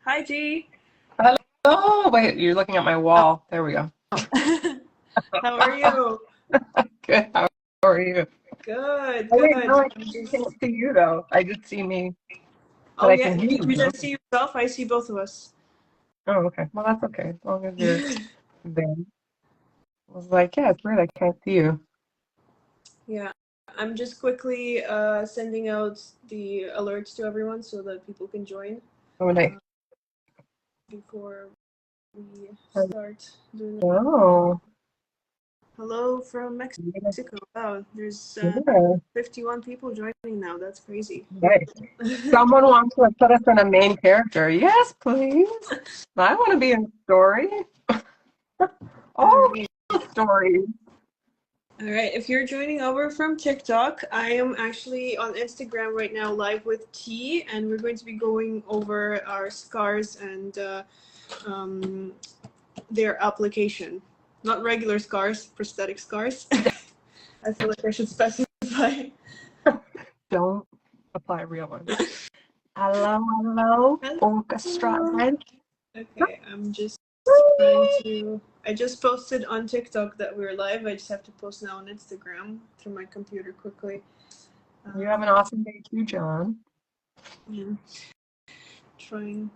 Hi, G. Hello. Wait, you're looking at my wall. There we go. How are you? Good. How are you? Good, Oh wait, no, good. I can't see you though. I just see me, but Oh, I yeah. can hear Did you you. just see yourself? I see both of us. Oh, okay. Well, that's okay. As long as you're there. I was like, yeah, it's weird. I can't see you. Yeah. I'm just quickly sending out the alerts to everyone so that people can join Oh, nice. before we start doing it. Oh, Hello from yeah. Mexico. Wow, there's Yeah. 51 people joining now. That's crazy. Nice. Someone wants to put us in a main character. Yes, please. I want to be in story. All the stories. All right, if you're joining over from TikTok, I am actually on Instagram right now live with T, and we're going to be going over our scars and their application. Not regular scars, prosthetic scars. I feel like I should specify. Don't apply real ones. Hello, hello, orchestra. Okay, I'm just trying to. I just posted on TikTok that we're live. I just have to post now on Instagram through my computer quickly. You have an awesome day too, John. Yeah. Trying.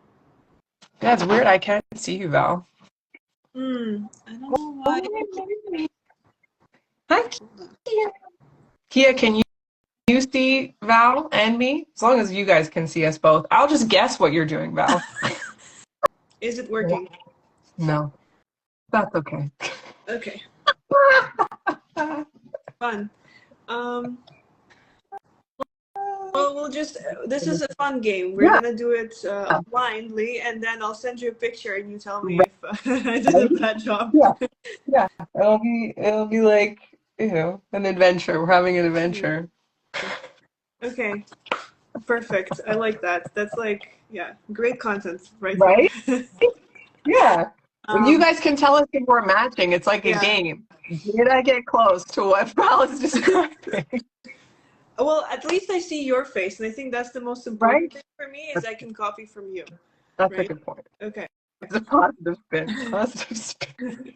Yeah, it's weird. I can't see you, Val. I don't know why. Hi, Kia. Kia, can you see Val and me? As long as you guys can see us both. I'll just guess what you're doing, Val. Is it working? No, that's okay. Okay. Fun. Well, we'll just. This is a fun game. We're Yeah, gonna do it blindly, and then I'll send you a picture, and you tell me if I did a bad job. yeah, yeah. It'll be like, an adventure. We're having an adventure. Okay. Perfect. I like that. That's like, yeah, great content right Right? there. Yeah. When you um, guys can tell us if we're matching, it's like a yeah. game. Did I get close to what Val is describing? Well, at least I see your face, and I think that's the most important Right? thing for me is I can copy from you, That's a right? good point. Okay. It's a positive spin. Positive spin.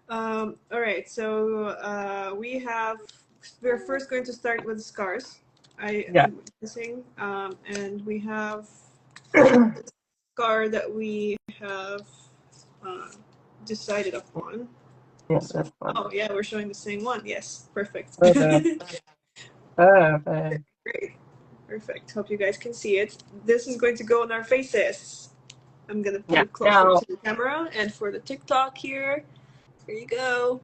All right. So we're first going to start with scars. Yeah. I'm guessing, and we have a scar that we have uh, decided upon. Yeah, So, that's fun. oh yeah, we're showing the same one. Yes, perfect. Perfect. Perfect. Great, perfect. Hope you guys can see it. This is going to go on our faces. I'm gonna put Yeah. it closer Now, to the camera, and for the TikTok here you go.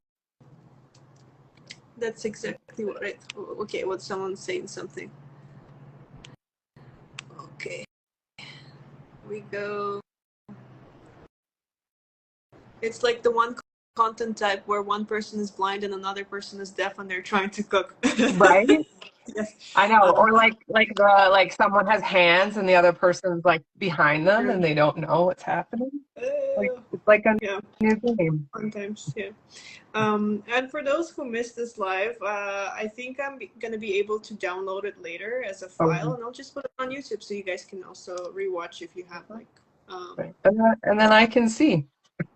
That's exactly what I. Okay, what someone's saying something. Okay, we go. It's like the one content type where one person is blind and another person is deaf, and they're trying to cook. right? Yes. I know. Or like someone has hands and the other person's like behind them and they don't know what's happening. Like it's like a Yeah. new game. Sometimes, yeah. And for those who missed this live, I think I'm gonna be able to download it later as a file, Oh, and I'll just put it on YouTube so you guys can also rewatch if you have like. right. And then I can see.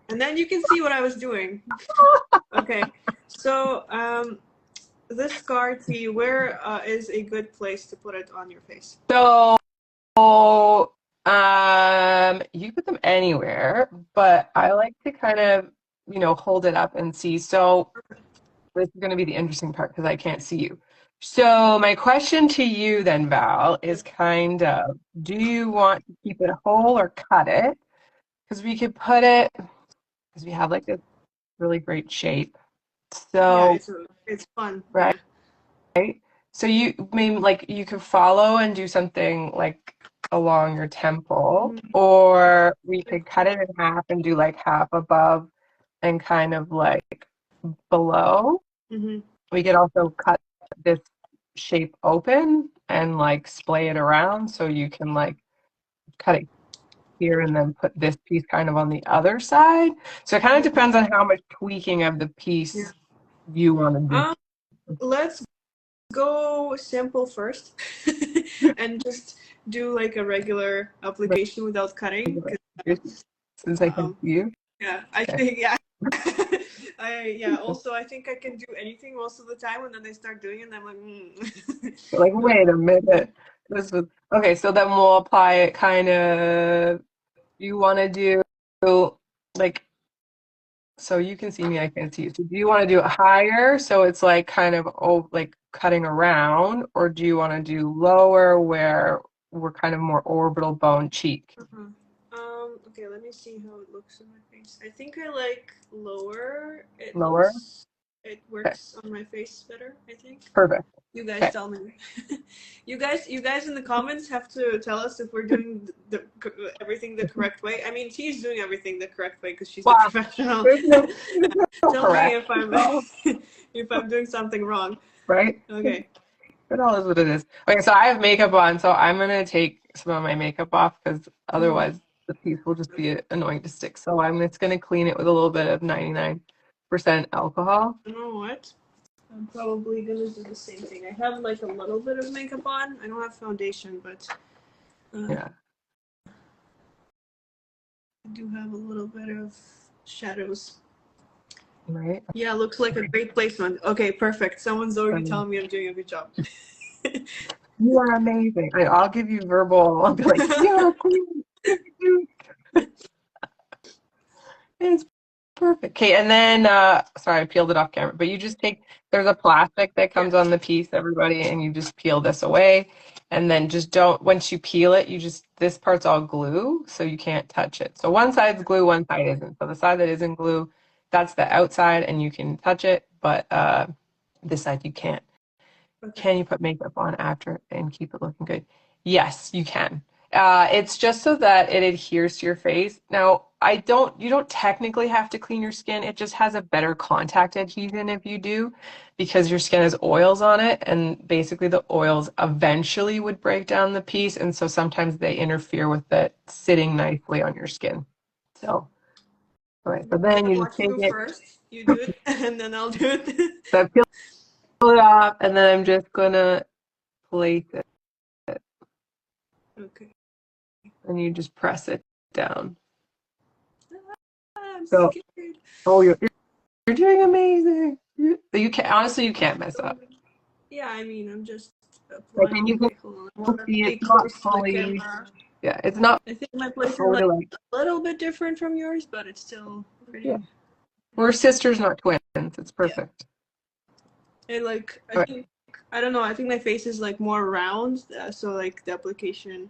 And then you can see what I was doing. Okay, so this scar T, where is a good place to put it on your face? So you put them anywhere, but I like to kind of, hold it up and see. So this is going to be the interesting part because I can't see you. So my question to you then, Val, is kind of, do you want to keep it whole or cut it? Because we could put it, because we have like this really great shape. Yeah, So, it's fun. right. Yeah. So you maybe like you could follow and do something like along your temple, Mm-hmm. or we could cut it in half and do like half above and kind of like below. Mm-hmm. We could also cut this shape open and like splay it around so you can like cut it here and then put this piece kind of on the other side. So it kind of depends on how much tweaking of the piece you want to do. Let's go simple first and just do like a regular application without cutting. Since I can see you. Yeah, I think, yeah. Also, I think I can do anything most of the time, and then I start doing it, and I'm like, Like, wait a minute. This was okay, so then we'll apply it kind of, you want to do like, so you can see me, I can see you. So do you want to do it higher so it's like kind of like cutting around, or do you want to do lower where we're kind of more orbital bone cheek? Okay, let me see how it looks on my face. I think I like lower. Lower? It Okay, works on my face better, I think. perfect. You guys Okay. tell me. You guys in the comments have to tell us if we're doing everything the correct way. I mean, she's doing everything the correct way because she's the Wow, professional. there's no Tell me correct. if I'm if I'm doing something wrong. Right? Okay. It all is what it is. Okay, so I have makeup on, so I'm gonna take some of my makeup off because Mm, otherwise the piece will just be annoying to stick. So I'm just gonna clean it with a little bit of 99% alcohol. you know what? I'm probably gonna do the same thing. I have like a little bit of makeup on. I don't have foundation, but Yeah, I do have a little bit of shadows. right. Yeah, looks like a great placement. Okay, perfect. Someone's already Um, telling me I'm doing a good job. you are amazing. I'll give you verbal. I'll be like, you're a queen. It's perfect. Okay, and then sorry, I peeled it off camera, but you just take, there's a plastic that Yeah. comes on the piece, everybody, and you just peel this away. And then just don't, once you peel it, you just, this part's all glue, so you can't touch it. So one side's glue, one side isn't. So the side that isn't glue, that's the outside and you can touch it, but this side you can't. Okay. Can you put makeup on after and keep it looking good? Yes, you can. It's just so that it adheres to your face. Now, you don't technically have to clean your skin. It just has a better contact adhesion if you do, because your skin has oils on it, and basically the oils eventually would break down the piece, and so sometimes they interfere with it sitting nicely on your skin. So, all right, so then you just Watch take you it, first. You do it, and then I'll do it. so peel it off, and then I'm just gonna place it, Okay. and you just press it down. I'm So, scared. oh, you're doing amazing. You can't, honestly, you can't mess up. Yeah, I mean, I'm just Like, applying. and you can Okay, hold on. I want to see stay it's not close to the fully, camera. yeah, it's not I think my place is fully like like, a little bit different from yours, but it's still yeah. pretty. We're sisters, not twins. It's Yeah. perfect. It like I All right. think I don't know. I think my face is like more round, so like the application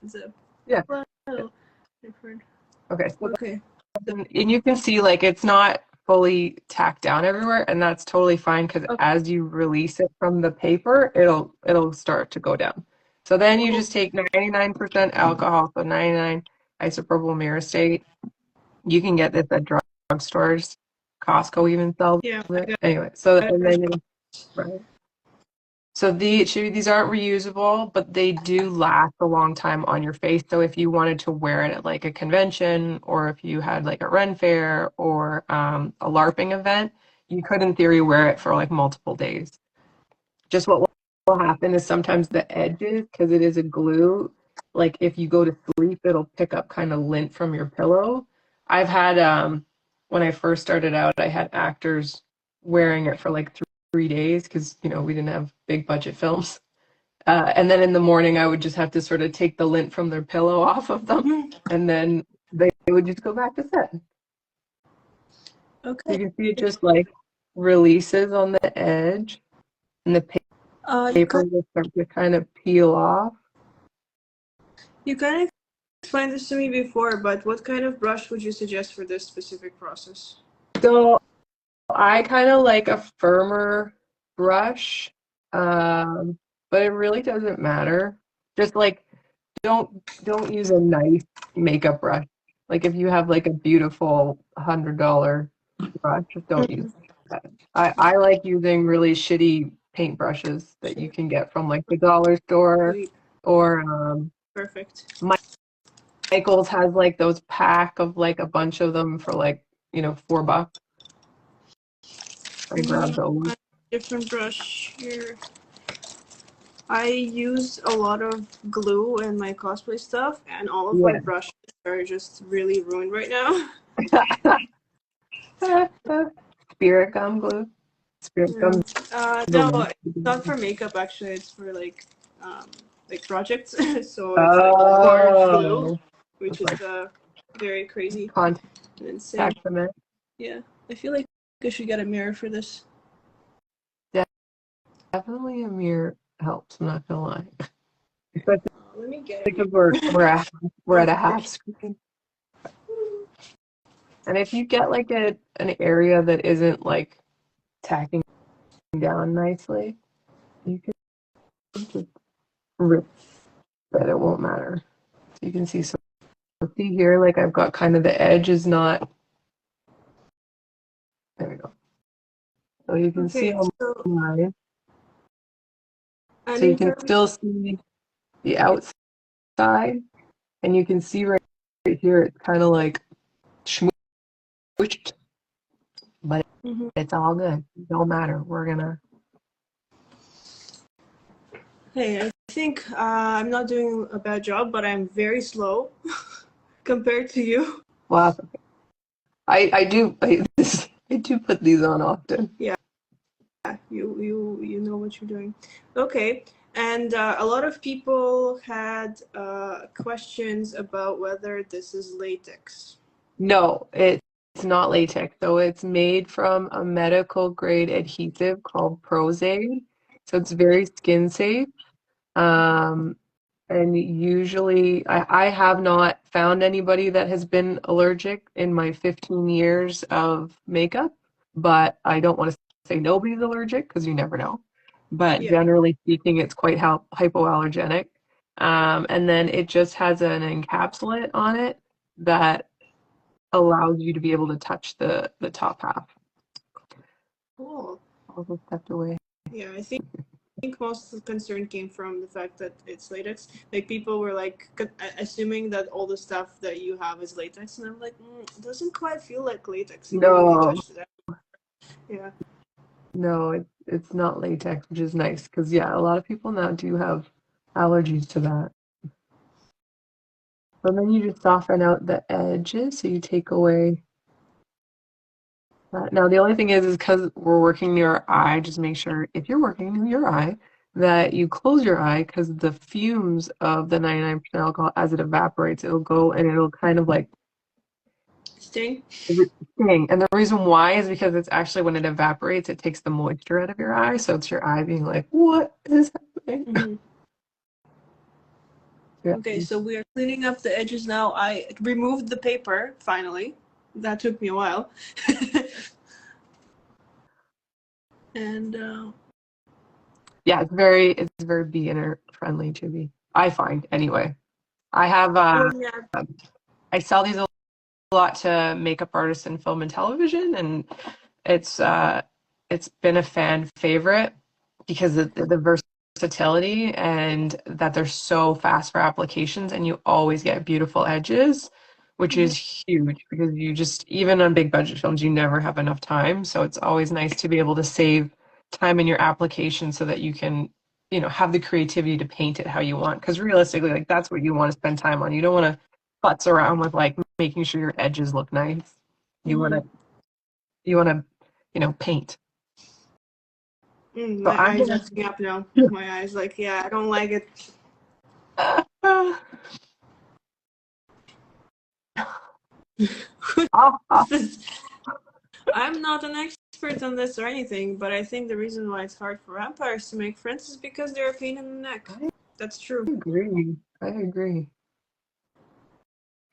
is a Yeah. little different. Okay. So Okay. then, and you can see like it's not fully tacked down everywhere, and that's totally fine because Okay. as you release it from the paper, it'll start to go down. So then you just take 99% alcohol, so 99 isopropyl myristate. You can get this at drugstores. Costco even sells Yeah, I it. got Anyway, so and it. then right. So these aren't reusable, but they do last a long time on your face. So if you wanted to wear it at like a convention, or if you had like a Ren fair or a LARPing event, you could in theory wear it for like multiple days. Just what will happen is sometimes the edges, because it is a glue, like if you go to sleep, it'll pick up kind of lint from your pillow. I've had when I first started out, I had actors wearing it for like 3 days because we didn't have big budget films. And then in the morning, I would just have to sort of take the lint from their pillow off of them, and then they would just go back to set. You Okay. can see it just like releases on the edge, and the You paper kind will start to kind of peel off. you kind of explained this to me before, but what kind of brush would you suggest for this specific process? So I kind of like a firmer brush, um, but it really doesn't matter. Just like don't use a nice makeup brush. Like if you have like a beautiful $100 brush, just don't use that. I like using really shitty paint brushes that you can get from like the dollar store, Sweet. or Perfect. Michael's has like those pack of like a bunch of them for like $4. I grabbed those. Different brush here. I used a lot of glue in my cosplay stuff, and all of my Yeah. brushes are just really ruined right now. Spirit gum glue. Spirit Yeah. gum the No, one. it's not for makeup actually. It's for um, like projects. So it's like hard glue, Oh, which it's is like very crazy contact and insane. cement. Yeah, I feel like I should get a mirror for this. Definitely a mirror helps, I'm not gonna lie. Especially Let me get a because mirror. we're at a half screen. And if you get like an area that isn't like tacking down nicely, you can just rip it. It won't matter. So you can see, so see here, like I've got kind of the edge is not, there we go. So you can see Okay, on so mine. and So you in can terms, still see the outside, and you can see right here, it's kind of like smooshed, but mhm. it's all good. It don't matter. We're gonna, Hey, I think I'm not doing a bad job, but I'm very slow compared to you. well, I do, I do put these on often. Yeah, you know what you're doing. Okay, and a lot of people had questions about whether this is latex. No, it's not latex. So it's made from a medical grade adhesive called Prozaid. So it's very skin safe. Um, and usually, I have not found anybody that has been allergic in my 15 years of makeup, but I don't want to say nobody's allergic because you never know. But Yeah. generally speaking, it's quite hypoallergenic. And then it just has an encapsulate on it that allows you to be able to touch the top half. Cool. Also stepped away. Yeah, I think most of the concern came from the fact that it's latex. Like people were like assuming that all the stuff that you have is latex, and I'm like, it doesn't quite feel like latex, even when you No, touched it. Yeah. no, it's not latex, which is nice because yeah, a lot of people now do have allergies to that. But then you just soften out the edges, so you take away that. Now the only thing is because we're working near our eye, just make sure if you're working near your eye that you close your eye because the fumes of the 99% alcohol as it evaporates, it'll go and it'll kind of like Sting. thing. And the reason why is because it's actually when it evaporates, it takes the moisture out of your eye. So it's your eye being like, what is happening? Mm-hmm. Yeah. Okay, so we are cleaning up the edges now. I removed the paper finally. That took me a while. And Yeah, it's very beginner friendly to be. I find anyway. I have oh yeah. I sell these a lot to makeup artists in film and television, and it's uh it's been a fan favorite because of the versatility and that they're so fast for applications and you always get beautiful edges, which Mhm. is huge because you just even on big budget films you never have enough time. So it's always nice to be able to save time in your application so that you can, have the creativity to paint it how you want. Because realistically, like that's what you want to spend time on. You don't want to futz around with like making sure your edges look nice. You want Mhm. to you want to, paint. So My I'm eyes gonna acting up now. My eyes like, yeah, I don't like it. Ah, I'm not an expert on this or anything, but I think the reason why it's hard for vampires to make friends is because they're a pain in the neck. I That's true. agree. I agree.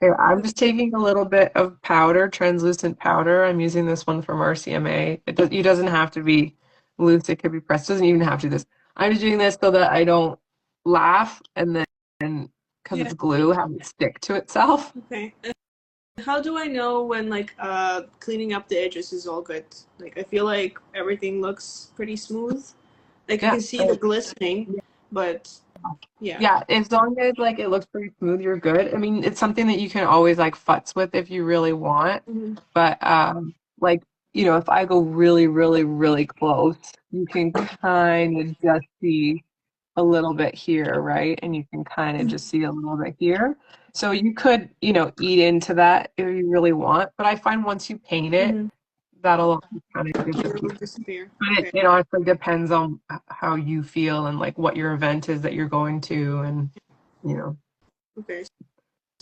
Here, I'm just taking a little bit of powder, translucent powder. I'm using this one from RCMA. It doesn't have to be loose. It could be pressed. It doesn't even have to do this. I'm just doing this so that I don't laugh and then because Yeah. it's glue, have it stick to itself. Okay. And how do I know when cleaning up the edges is all good? Like I feel like everything looks pretty smooth. Like I Yeah. can see the glistening, but yeah. Yeah, as long as like it looks pretty smooth, you're good. I mean, it's something that you can always like futz with if you really want. Mhm. But like, if I go really, really, really close, you can kind of just see. a little bit here, right? And you can kind of just see a little bit here. So you could, you know, eat into that if you really want. But I find once you paint it, that'll kind of disappear. Disappear. But Okay. it honestly depends on how you feel and like what your event is that you're going to, and you know. Okay.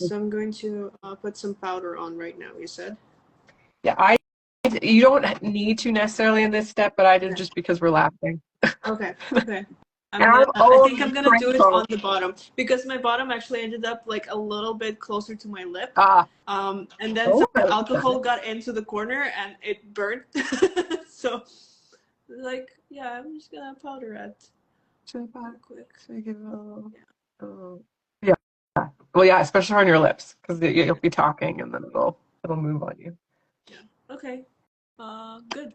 So I'm going to put some powder on right now. You said. Yeah, you don't need to necessarily in this step, but I did just because we're laughing. Okay. Okay. And I'm I think I'm gonna do it always on the bottom because my bottom actually ended up like a little bit closer to my lip. And then some alcohol got into the corner and it burnt. So, like, yeah, I'm just gonna powder it real quick. So give it a little, yeah. Well, yeah, especially on your lips because you'll be talking and then it'll move on you. Yeah. Okay. Good.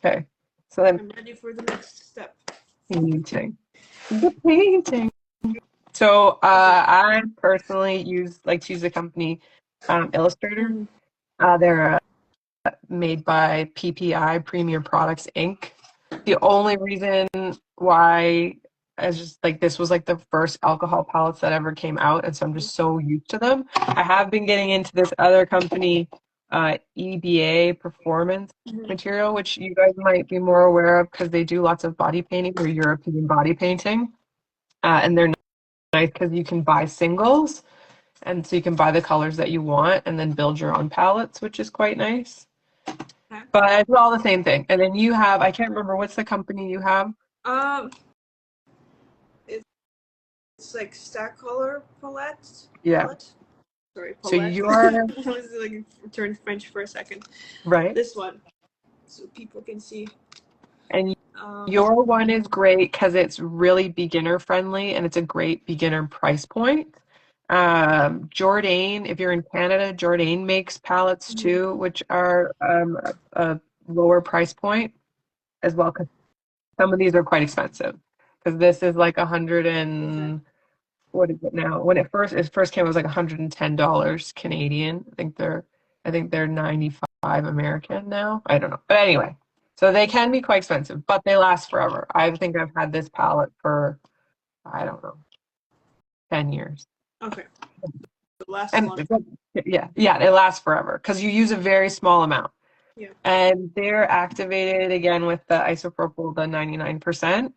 Okay. So then I'm ready for the next step. painting. The painting. So I personally like to use the company Illustrator. They're made by PPI, Premier Products Inc. The only reason why is just like this was like the first alcohol palettes that ever came out, and so I'm just so used to them. I have been getting into this other company, EBA Performance Material, which you guys might be more aware of because they do lots of body painting or European body painting, and they're nice because you can buy singles, and so you can buy the colors that you want and then build your own palettes, which is quite nice. But it's all the same thing. And then you have, I can't remember, what's the company you have? It's like Stack Color Palette. Yeah. Palette? Sorry, palette. So you're I was like turned French for a second. right. This one, so people can see. And your one is great because it's really beginner friendly and it's a great beginner price point. Jourdain, if you're in Canada, Jourdain makes palettes too, which are a lower price point as well, because some of these are quite expensive. Because this is like 100 and what is it now? When it first came, it was like $110 Canadian. I think they're 95 American now. I don't know, but anyway, so they can be quite expensive, but they last forever. I think I've had this palette for I don't know 10 years. Okay. It lasts And long. yeah, it lasts forever because you use a very small amount. Yeah. And they're activated again with the isopropyl, the 99%.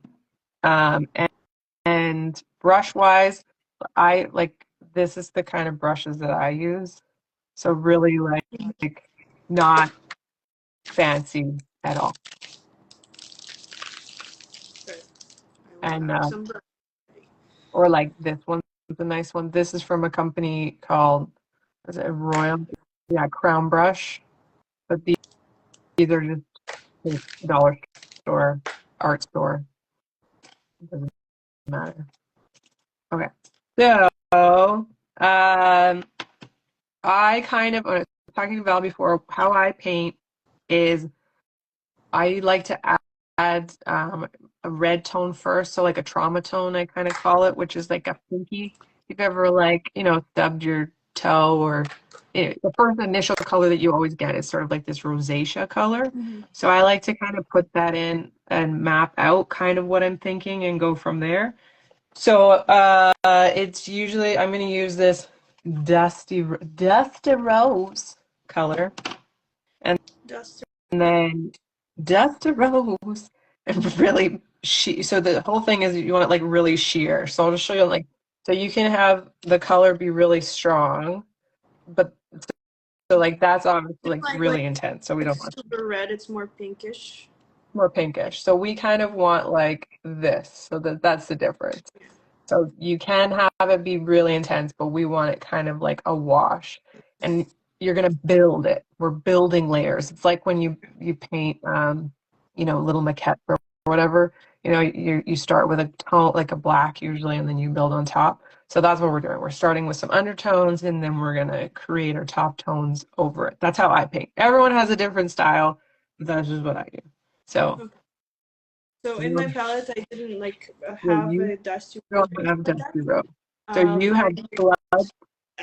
And brush wise, I like this is the kind of brushes that I use. So really like not fancy at all. Okay. And or like this one's a nice one. This is from a company called, is it Royal? Yeah, Crown Brush. But these are just dollar store, art store. It doesn't matter. Okay. So I kind of, when I was talking to Val before, how I paint is I like to add a red tone first, so like a trauma tone, I kind of call it, which is like a pinky. If you've ever like, you know, stubbed your toe or the first initial color that you always get is sort of like this rosacea color. So I like to kind of put that in and map out kind of what I'm thinking and go from there. So it's usually, I'm going to use this Dusty Rose color. And then Dusty Rose. And really, so the whole thing is you want it like really sheer. So I'll just show you like, so you can have the color be really strong, but so like that's obviously like really intense. So we don't want super red, it's more pinkish. More pinkish. So we kind of want like this. So that's the difference. So you can have it be really intense, but we want it kind of like a wash. And you're gonna build it. We're building layers. It's like when you paint you know, little maquette or whatever. You know, you start with a tone like a black usually, and then you build on top. So that's what we're doing. We're starting with some undertones, and then we're gonna create our top tones over it. That's how I paint. Everyone has a different style. That's just what I do. So in my palette, I didn't like have a dusty rose. You don't have dusty rose. So you have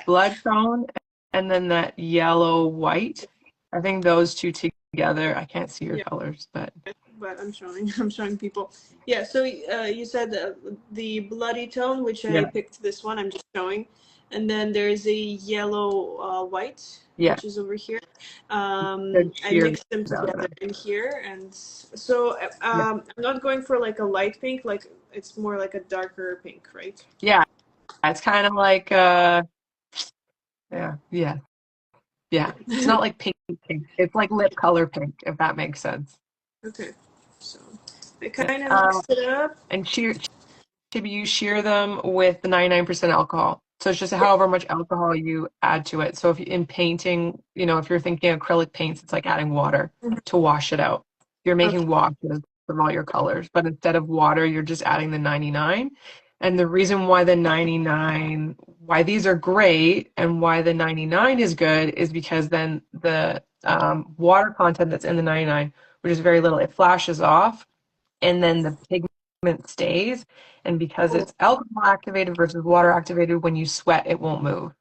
blood tone and then that yellow white. I think those two together, I can't see your colors, but but I'm showing people. Yeah, so you said the bloody tone, which I picked this one. I'm just showing, and then there's a yellow white, which is over here. I mixed them together in here, and so I'm not going for like a light pink. Like it's more like a darker pink, right? Yeah, it's kind of like yeah. It's not like pink. It's like lip color pink, if that makes sense. Okay, so I kind of mixed it up. And you shear them with the 99% alcohol. So it's just however much alcohol you add to it. So if in painting, you know, if you're thinking acrylic paints, it's like adding water to wash it out. You're making washes from all your colors, but instead of water, you're just adding the 99. And the reason why the 99, why these are great and why the 99 is good is because then the water content that's in the 99, which is very little, it flashes off, and then the pigment stays. And because it's alcohol activated versus water activated, when you sweat, it won't move.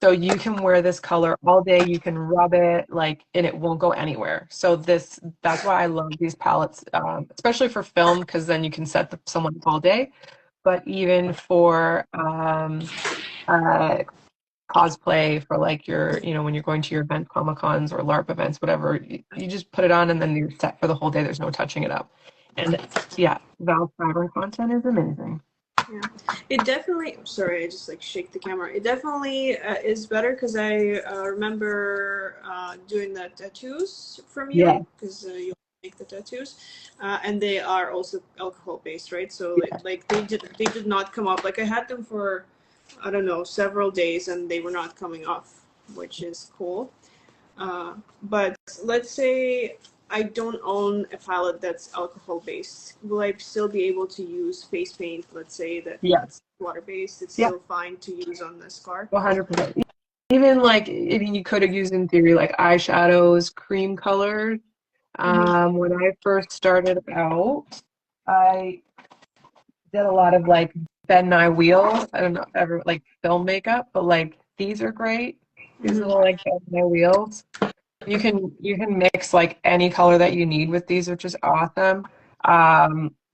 So you can wear this color all day. You can rub it like, and it won't go anywhere. So that's why I love these palettes, especially for film, because then you can set someone up all day. But even for cosplay, for like your, you know, when you're going to your event, Comic Cons or LARP events, whatever, you just put it on and then you're set for the whole day. There's no touching it up. And yeah, Val's fabric content is amazing. Yeah, it definitely. Sorry, I just like shake the camera. It definitely is better because I remember doing the tattoos from you because you make the tattoos, and they are also alcohol based, right? So like they did not come off. Like I had them for I don't know several days and they were not coming off, which is cool. But let's say I don't own a palette that's alcohol based. Will I still be able to use face paint? Let's say that's water based. It's still fine to use on the scar. 100%. Even like, I mean, you could have used in theory like eyeshadows, cream colors. When I first started out, I did a lot of like Ben Nye wheels. I don't know if ever like film makeup, but like these are great. These little like Ben Nye wheels. You can mix like any color that you need with these, which is awesome.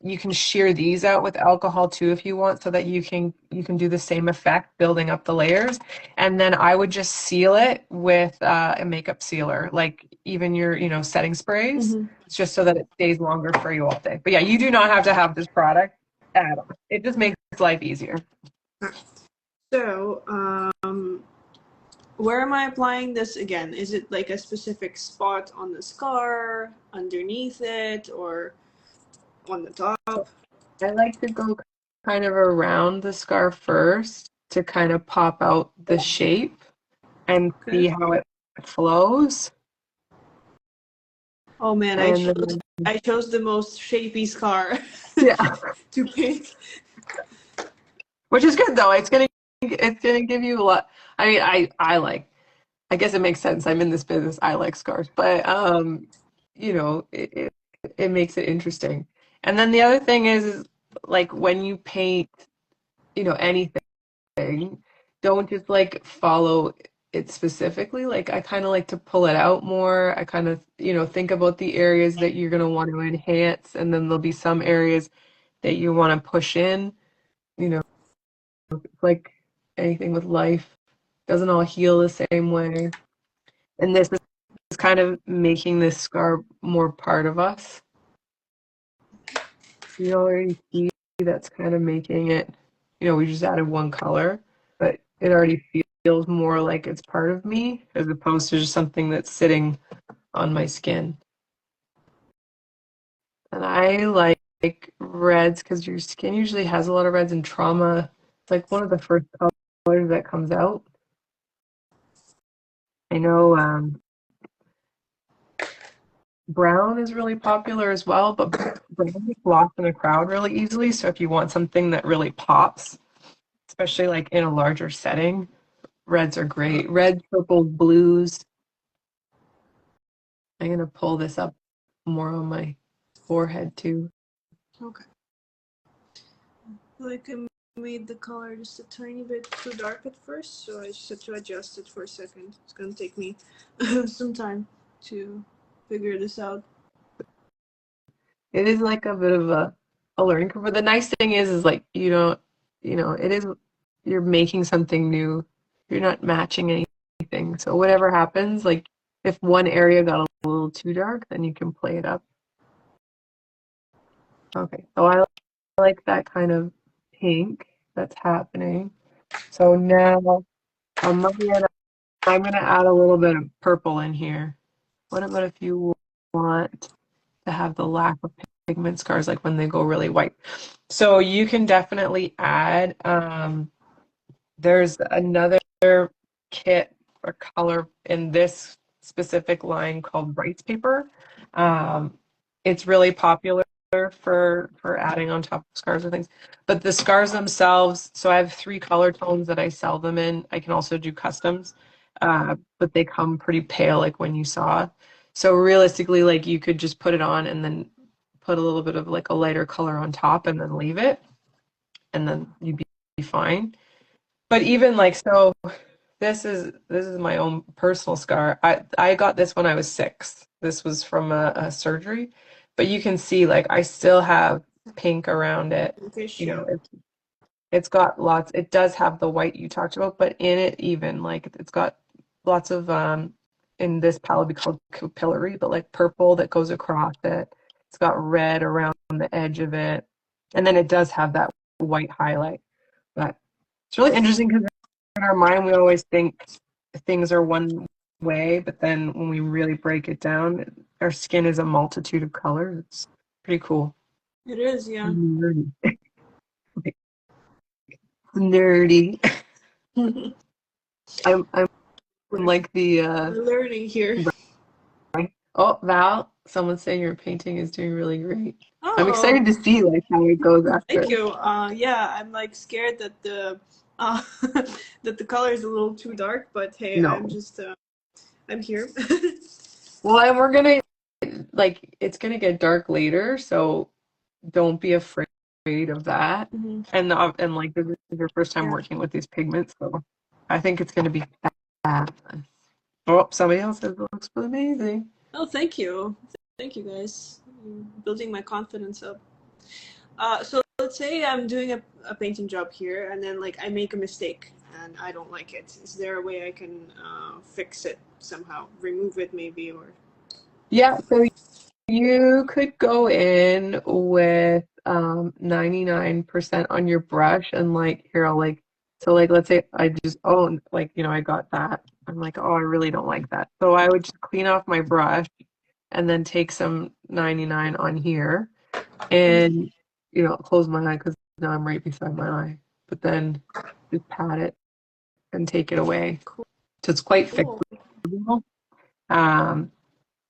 You can shear these out with alcohol too if you want, so that you can do the same effect, building up the layers. And then I would just seal it with a makeup sealer, like even your, you know, setting sprays. It's just so that it stays longer for you all day. But yeah, you do not have to have this product at all. It just makes life easier. So, where am I applying this again? Is it like a specific spot on the scar, underneath it, or on the top? I like to go kind of around the scar first to kind of pop out the shape and see how it flows. Oh man, I chose the most shapy scar to paint. Which is good though. It's gonna give you a lot. I mean, I guess it makes sense. I'm in this business. I like scars, but you know, it makes it interesting. And then the other thing is like when you paint, you know, anything, don't just like follow it specifically. Like I kind of like to pull it out more. I kind of, you know, think about the areas that you're going to want to enhance, and then there'll be some areas that you want to push in. You know, it's like anything with life, doesn't all heal the same way. And this is kind of making this scar more part of us. You already see that's kind of making it, you know, we just added one color, but it already feels more like it's part of me as opposed to just something that's sitting on my skin. And I like reds because your skin usually has a lot of reds, and trauma, it's like one of the first colors that comes out. I know brown is really popular as well, but brown gets lost in a crowd really easily. So if you want something that really pops, especially like in a larger setting, reds are great. Red, purple, blues. I'm going to pull this up more on my forehead too. Okay. Like I made the color just a tiny bit too dark at first, so I just had to adjust it for a second. It's gonna take me some time to figure this out. it is like a bit of a learning curve. But the nice thing is like you don't, it is you're making something new. You're not matching anything. So whatever happens, like if one area got a little too dark, then you can play it up. Okay, so I like that kind of pink that's happening. So now I'm gonna add a little bit of purple in here. What about if you want to have the lack of pigment scars, like when they go really white? So you can definitely add, there's another kit or color in this specific line called rice paper. It's really popular for adding on top of scars or things. But the scars themselves, so I have 3 color tones that I sell them in. I can also do customs, but they come pretty pale, like when you saw. So realistically, like you could just put it on and then put a little bit of like a lighter color on top and then leave it, and then you'd be fine. But even like so, this is my own personal scar. I got this when I was 6. This was from a surgery, but you can see like I still have pink around it. Okay, You know, sure. it's got lots. It does have the white you talked about, but in it even like it's got lots of in this palette we called capillary, but like purple that goes across it. It's got red around the edge of it, and then it does have that white highlight. But it's really interesting because in our mind we always think things are one way, but then when we really break it down, our skin is a multitude of colors. It's pretty cool. It is, yeah. Nerdy. Nerdy. I'm we're, like the we're learning here. oh, Val, someone's saying your painting is doing really great. I'm Oh, excited to see like how it goes after. thank you. Yeah, I'm like scared that the that the color is a little too dark, but hey, No. I'm here. Well, and we're gonna like it's gonna get dark later, so don't be afraid of that. hmm And like this is your first time Yeah. working with these pigments, so I think it's gonna be fabulous. Oh, somebody else says it looks amazing. Oh, thank you guys. You're building my confidence up. So let's say I'm doing a painting job here, and then like I make a mistake and I don't like it. Is there a way I can fix it somehow? Remove it maybe, or Yeah, so you could go in with 99% on your brush and like here I'll like so like let's say I just like I got that. I'm like, oh, I really don't like that. So I would just clean off my brush and then take some 99 on here and close my eye because now I'm right beside my eye. But then just pat it and take it away. cool. So it's quite fixable. Um,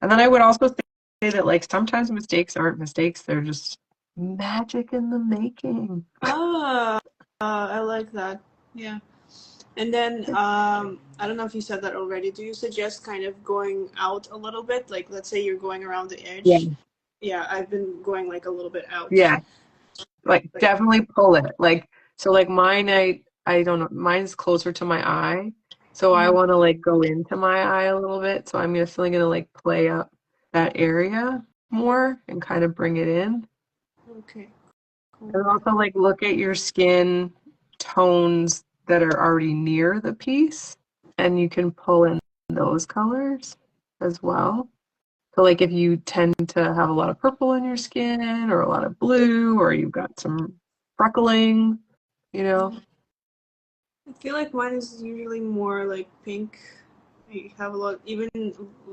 and then I would also say that like sometimes mistakes aren't mistakes, they're just magic in the making. I like that. Yeah. And then I don't know if you said that already. Do you suggest kind of going out a little bit? Like let's say you're going around the Yeah. edge. Yeah, I've been going like a little bit out. Yeah. Like definitely pull it. Like so like mine I don't know, mine's closer to my eye. So I want to like go into my eye a little bit. So I'm definitely gonna like play up that area more and kind of bring it in. Okay. Cool. And also like look at your skin tones that are already near the piece and you can pull in those colors as well. So like if you tend to have a lot of purple in your skin or a lot of blue or you've got some freckling, you know. I feel like mine is usually more like pink. I have a lot, even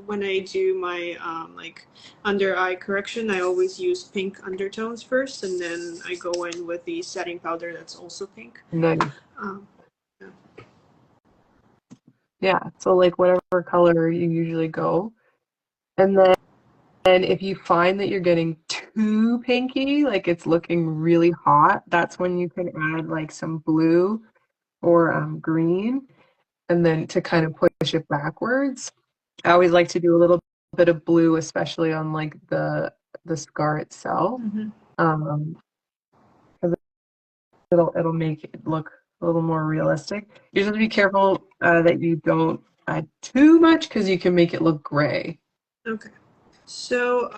when I do my like under eye correction, I always use pink undertones first, and then I go in with the setting powder that's also pink. Nice. Um, yeah. Yeah. So like whatever color you usually go. And then if you find that you're getting too pinky, like it's looking really hot, that's when you can add like some blue or green and then to kind of push it backwards. I always like to do a little bit of blue, especially on like the scar itself. Mm-hmm. Because it'll make it look a little more realistic. You just have to be careful that you don't add too much because you can make it look gray. Okay. So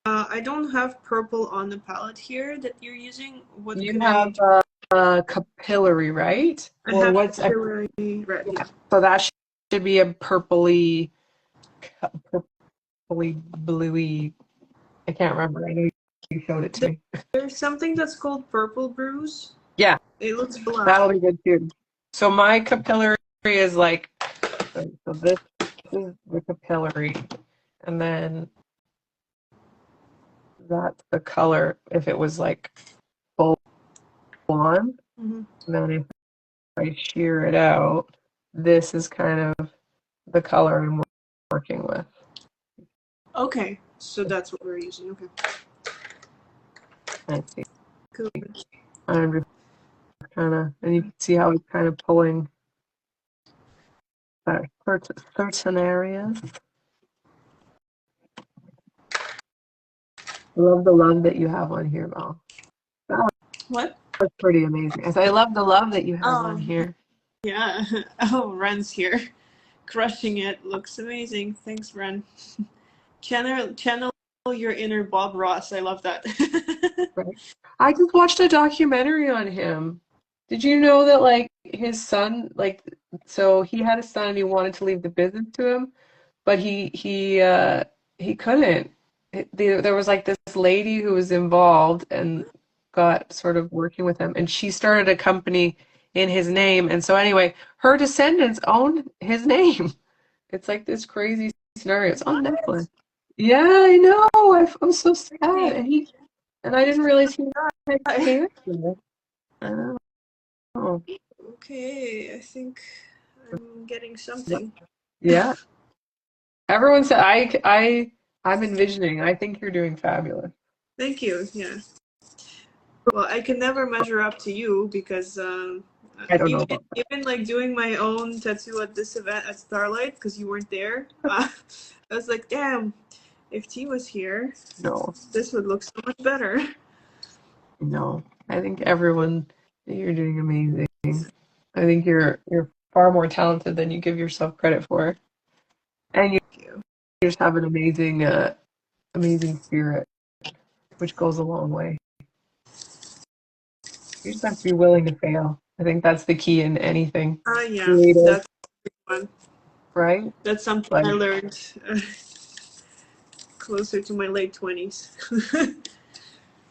I don't have purple on the palette here that you're using. What You can I have do? capillary, right? I Or have what's capillary red, yeah. yeah. So that should be a purpley bluey. I can't remember. I know you showed it to me. There's something that's called purple bruise. Yeah, It looks black. that'll be good too. So my capillary is like, so this is the capillary, and then that's the color if it was like full on. Mm-hmm. And then if I shear it out, this is kind of the color I'm working with. Okay, so that's what we're using. Okay. Let's see. Cool. I'm just kind of, and you can see how it's kind of pulling certain areas. I love the love that you have on here, Val. That What? was pretty amazing. I love the love that you have on here. Yeah. Oh, Ren's here. Crushing it. Looks amazing. Thanks, Ren. Channel your inner Bob Ross. I love that. Right. I just watched a documentary on him. Did you know that like his son, like so he had a son and he wanted to leave the business to him, but he couldn't. There was like this lady who was involved and got sort of working with him, and she started a company in his name. And so anyway, her descendants own his name. It's like this crazy scenario. It's on What? Netflix. Yeah, I know. I'm so sad, and I didn't realize he had cancer. I know. Okay, I think I'm getting something. Yeah. Everyone said I'm envisioning. I think you're doing fabulous. Thank you. Yeah. Well, I can never measure up to you because I don't know even about that. even like doing my own tattoo at this event at Starlight because you weren't there. I was like, damn, if T was here, No, this would look so much better. no. I think you're doing amazing. I think you're far more talented than you give yourself credit for. And you Thank you. just have an amazing spirit, which goes a long way. You just have to be willing to fail. I think that's the key in anything Yeah, creative, that's fun. right? That's something Like I learned closer to my late 20s.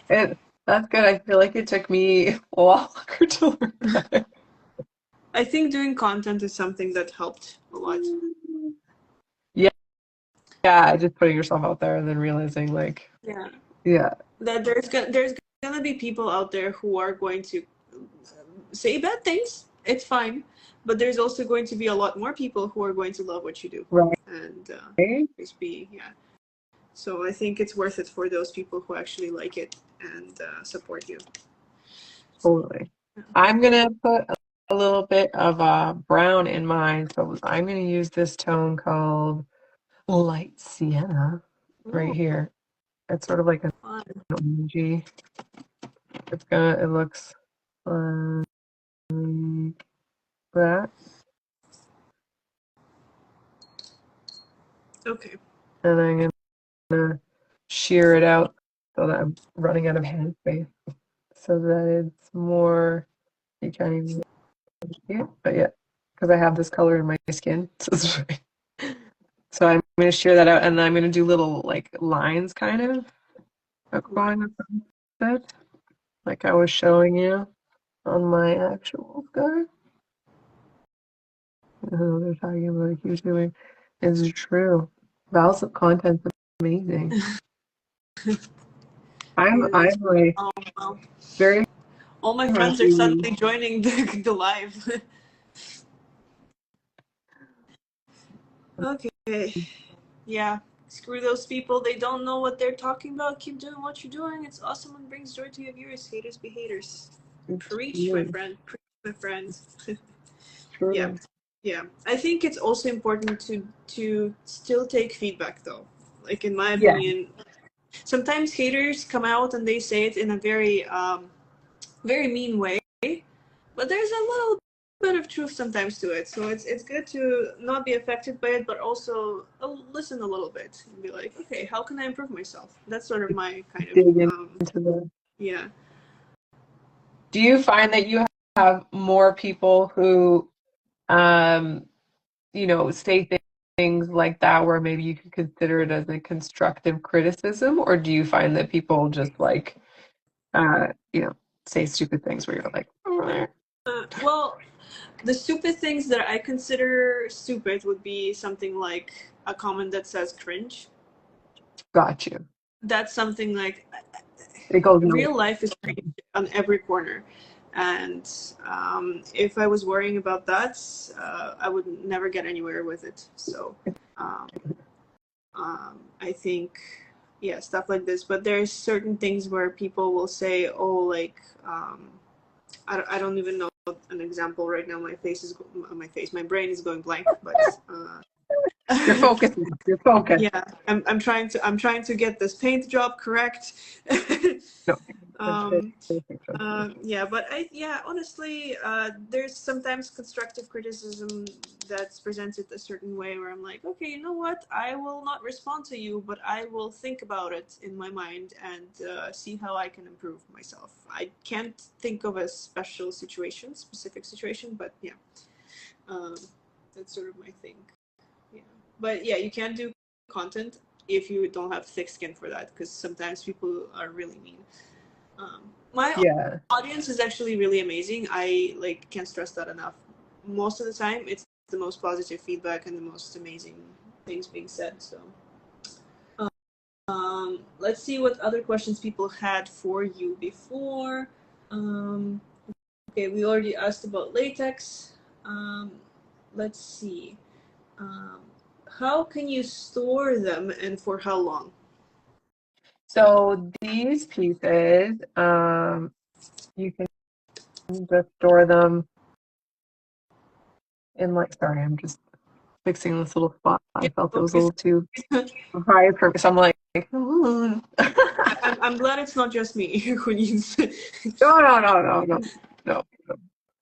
it, that's good. I feel like it took me a lot longer to learn that. I think doing content is something that helped a lot. Yeah, yeah, just putting yourself out there and then realizing like, Yeah. yeah, That there's gonna be people out there who are going to say bad things. It's fine, but there's also going to be a lot more people who are going to love what you do, right. and just be yeah. So I think it's worth it for those people who actually like it and support you. Totally. I'm gonna put a little bit of brown in mine, so I'm gonna use this tone called light sienna right Oh, here. It's sort of like an fun. orangey. It looks like that. Okay. And I'm gonna shear it out so that I'm running out of hand space so that it's more, you can't even see it, but yeah, because I have this color in my skin. So I'm gonna shear that out and then I'm gonna do little like lines kind of going across it, like I was showing you on my actual scar. They're talking about YouTubing. It's true. Val's content's amazing. I'm Yes. like Oh, wow. very All my friends are happy. suddenly joining the live. Okay. Yeah. Screw those people. They don't know what they're talking about. Keep doing what you're doing. It's awesome and brings joy to your viewers. Haters be haters. It's Preach, my true. friend. Preach, my friend. Yeah. True. Yeah. I think it's also important to still take feedback though. Like in my Yeah. opinion, sometimes haters come out and they say it in a very very mean way. But there's a little bit of truth sometimes to it. So it's good to not be affected by it, but also listen a little bit and be like, okay, how can I improve myself? That's sort of my kind of Dig into the. yeah. Do you find that you have more people who, um, say things like that where maybe you could consider it as a constructive criticism, or do you find that people just like, uh, you know, say stupid things where you're like, Well, the stupid things that I consider stupid would be something like a comment that says cringe. got you. That's something like It goes real nowhere. life is cringe on every corner. And if I was worrying about that, I would never get anywhere with it. So um, I think, yeah, stuff like this. But there's certain things where people will say, oh, like, I don't even know an example right now. My brain is going blank, but You're focused. You're focused. yeah, I'm trying to get this paint job correct. No. um, yeah, but honestly, there's sometimes constructive criticism that's presented a certain way where I'm like, okay, you know what? I will not respond to you, but I will think about it in my mind and see how I can improve myself. I can't think of a specific situation, but yeah, um, that's sort of my thing. Yeah, but yeah, you can't do content if you don't have thick skin for that, because sometimes people are really mean. My Yeah. audience is actually really amazing. I can't stress that enough. Most of the time, it's the most positive feedback and the most amazing things being said. So, let's see what other questions people had for you before. Um, okay, we already asked about latex. Let's see. Um, how can you store them and for how long? So these pieces, you can just store them in like, sorry, I'm just fixing this little spot. I felt it was a little too high for, so I'm like, no, I'm glad it's not just me who needs. no, no, no, no, no.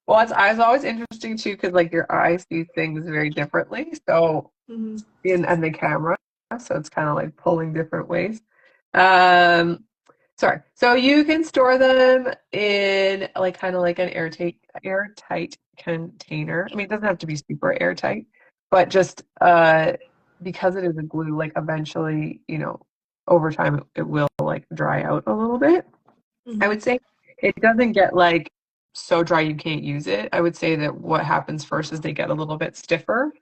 Well, it's always interesting too, because like your eyes see things very differently. So Mhm. and the camera, so it's kind of like pulling different ways. Um, Sorry. So you can store them in like kind of like an airtight container. I mean, it doesn't have to be super airtight, but just because it is a glue, like eventually, over time it will like dry out a little bit. I Mhm. would say it doesn't get like so dry you can't use it. I would say that what happens first is they get a little bit stiffer,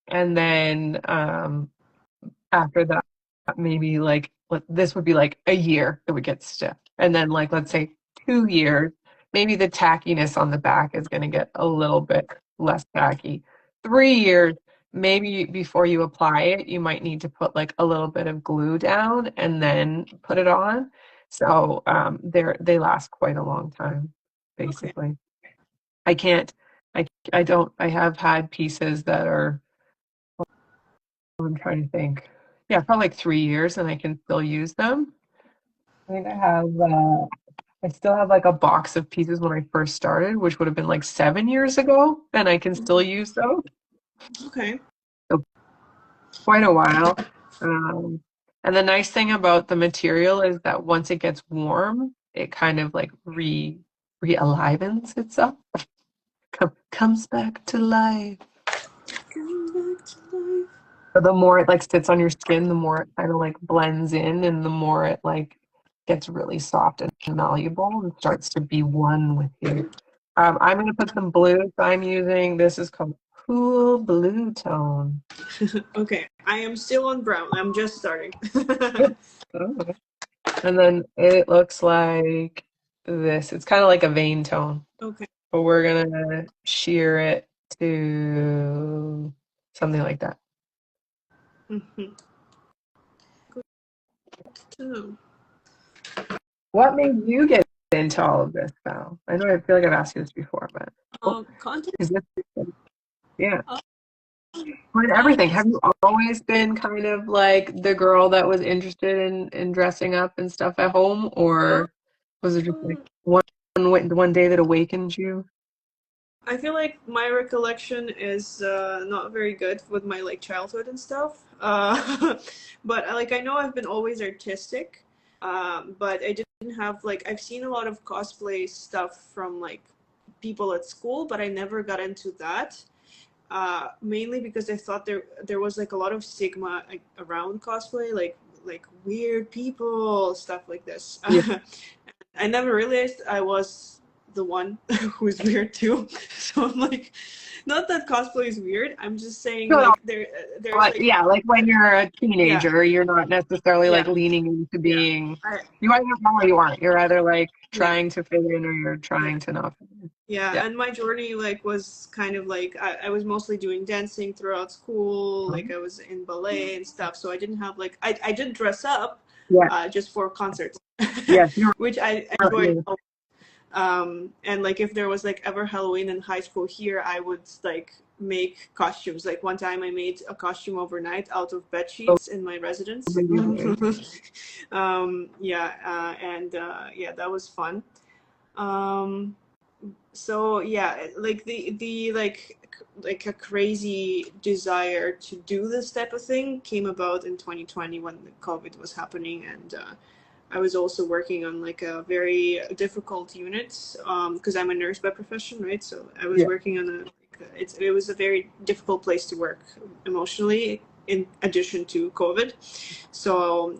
and then after that, maybe like this would be like a year it would get stiff. And then like let's say 2 years, maybe the tackiness on the back is going to get a little bit less tacky. 3 years, maybe before you apply it, you might need to put like a little bit of glue down and then put it on. So they last quite a long time, Okay. basically. I can't, I don't, I have had pieces that are I'm trying to think. Yeah, probably like 3 years, and I can still use them. I think I still have like a box of pieces when I first started, which would have been like 7 years ago, and I can still use those. Okay. So quite a while. Um, and the nice thing about the material is that once it gets warm, it kind of like re-alivens itself, comes back to life. Come back to life. So the more it like sits on your skin, the more it kind of like blends in and the more it like gets really soft and malleable and starts to be one with you. I'm gonna put some blue. So I'm using this is called Cool Blue Tone. Okay. I am still on brown. I'm just starting. Oh. And then it looks like this. It's kind of like a vein tone, Okay. but we're gonna shear it to something like that. Mm-hmm. Good to know. What made you get into all of this, Val? I know I feel like I've asked you this before, but Content. is this yeah. Uh, With I everything. Have you always been kind of like the girl that was interested in dressing up and stuff at home, or was it just like one day that awakened you? I feel like my recollection is not very good with my like childhood and stuff. But like I know I've been always artistic, but I didn't have like I've seen a lot of cosplay stuff from like people at school, but I never got into that. Mainly because I thought there was like a lot of stigma like, around cosplay, like weird people, stuff like this. Yeah. I never realized I was the one who's weird too. So I'm like, not that cosplay is weird. I'm just saying No, like there's but like yeah, like when you're a yeah, teenager, you're not necessarily like yeah, leaning into yeah. being, I you either are or you aren't. You're either like yeah, trying to fit in or you're yeah. trying to not fit in. Yeah, Yeah. and my journey like was kind of like I was mostly doing dancing throughout school. Like I was in ballet and stuff, so I didn't have like I did dress up, Yeah. just for concerts, Yes, you're which I enjoyed. right. And like if there was like ever Halloween in high school here, I would like make costumes. Like one time I made a costume overnight out of bed sheets in my residence. Yeah, yeah, that was fun. Um, so yeah, like the like a crazy desire to do this type of thing came about in 2020 when the COVID was happening, and I was also working on like a very difficult unit because I'm a nurse by profession, right? So I was Yeah. working on it was a very difficult place to work emotionally in addition to COVID. So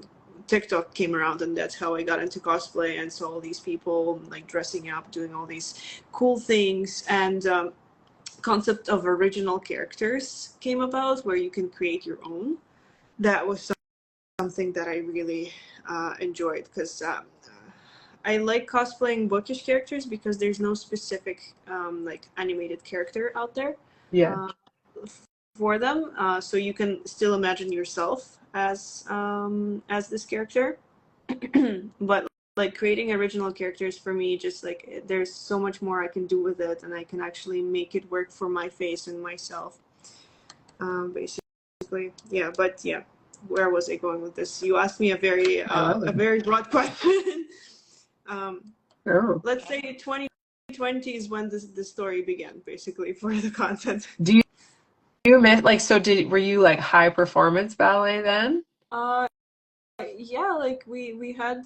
TikTok came around, and that's how I got into cosplay and saw all these people like dressing up, doing all these cool things, and concept of original characters came about where you can create your own. That was something that I really enjoyed because I like cosplaying bookish characters because there's no specific like animated character out there Yeah. uh, for them, so you can still imagine yourself as this character. But like creating original characters for me, just like there's so much more I can do with it, and I can actually make it work for my face and myself. Basically, yeah. But yeah, where was I going with this? You asked me a very broad question. um, Oh. let's say 2020 is when the story began, basically, for the content. Do you miss like so were you like high performance ballet then? Uh, yeah, like we had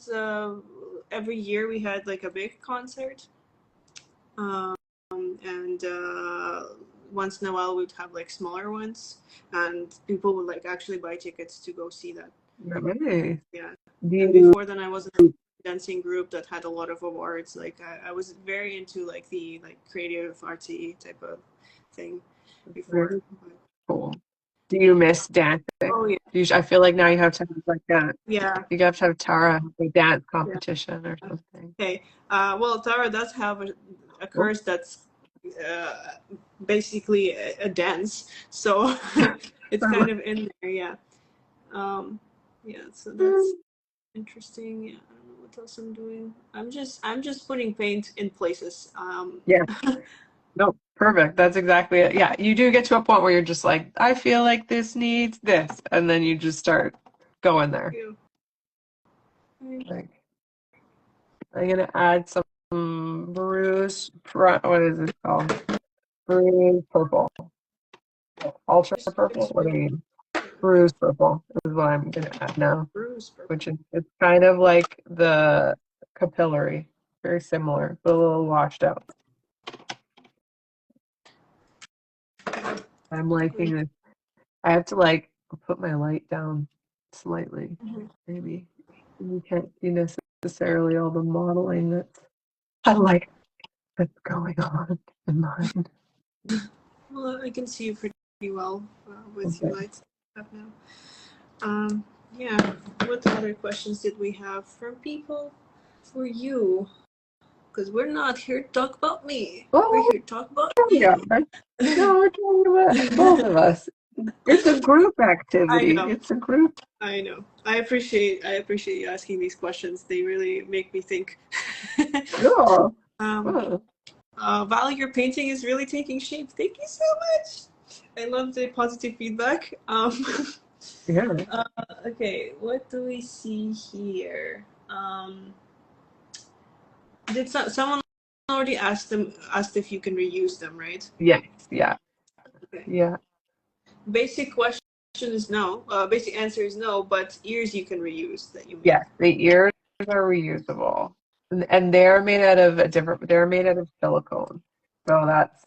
every year we had like a big concert, um, and once in a while we'd have like smaller ones, and people would like actually buy tickets to go see that. Nice. Yeah, Do and you before then I was in a dancing group that had a lot of awards. Like I was very into like the like creative artsy type of thing before. very cool. Do you miss dancing? Oh yeah, I feel like now you have to have like that. yeah, You have to have Tara have a dance yeah. competition or something. Okay. Well, Tara does have a Oh, curse that's uh, basically a dance, so it's kind of in there. Yeah. Um, yeah. So that's interesting. Yeah. I don't know what else I'm doing. I'm just putting paint in places. yeah. No, perfect. That's exactly it. Yeah, you do get to a point where you're just like, I feel like this needs this, and then you just start going there. Yeah. Like, I'm gonna add some what is it called? Bruise purple. Ultra purple? What do you mean? Bruise purple is what I'm gonna add now, Bruce. which is it's kind of like the capillary, very similar, but a little washed out. I'm liking this. I have to like put my light down slightly, maybe. You can't see necessarily all the modeling that's going on in mine. Well, I can see you pretty well with your Okay. lights up now. Um, yeah. What other questions did we have from people for you? Because we're not here to talk about me. We're Oh, here to talk about yeah. you. No, we're talking about both of us. It's a group I activity. know. It's a group. I know. I appreciate you asking these questions. They really make me think. No. um, Oh, Val, your painting is really taking shape. Thank you so much. I love the positive feedback. yeah. Okay, what do we see here? Did someone already asked if you can reuse them, right? Yes, yeah, Okay. yeah. Basic question is no. Basic answer is no, but ears you can reuse that you make. Yes, the ears are reusable. And they're made out of they're made out of silicone. So that's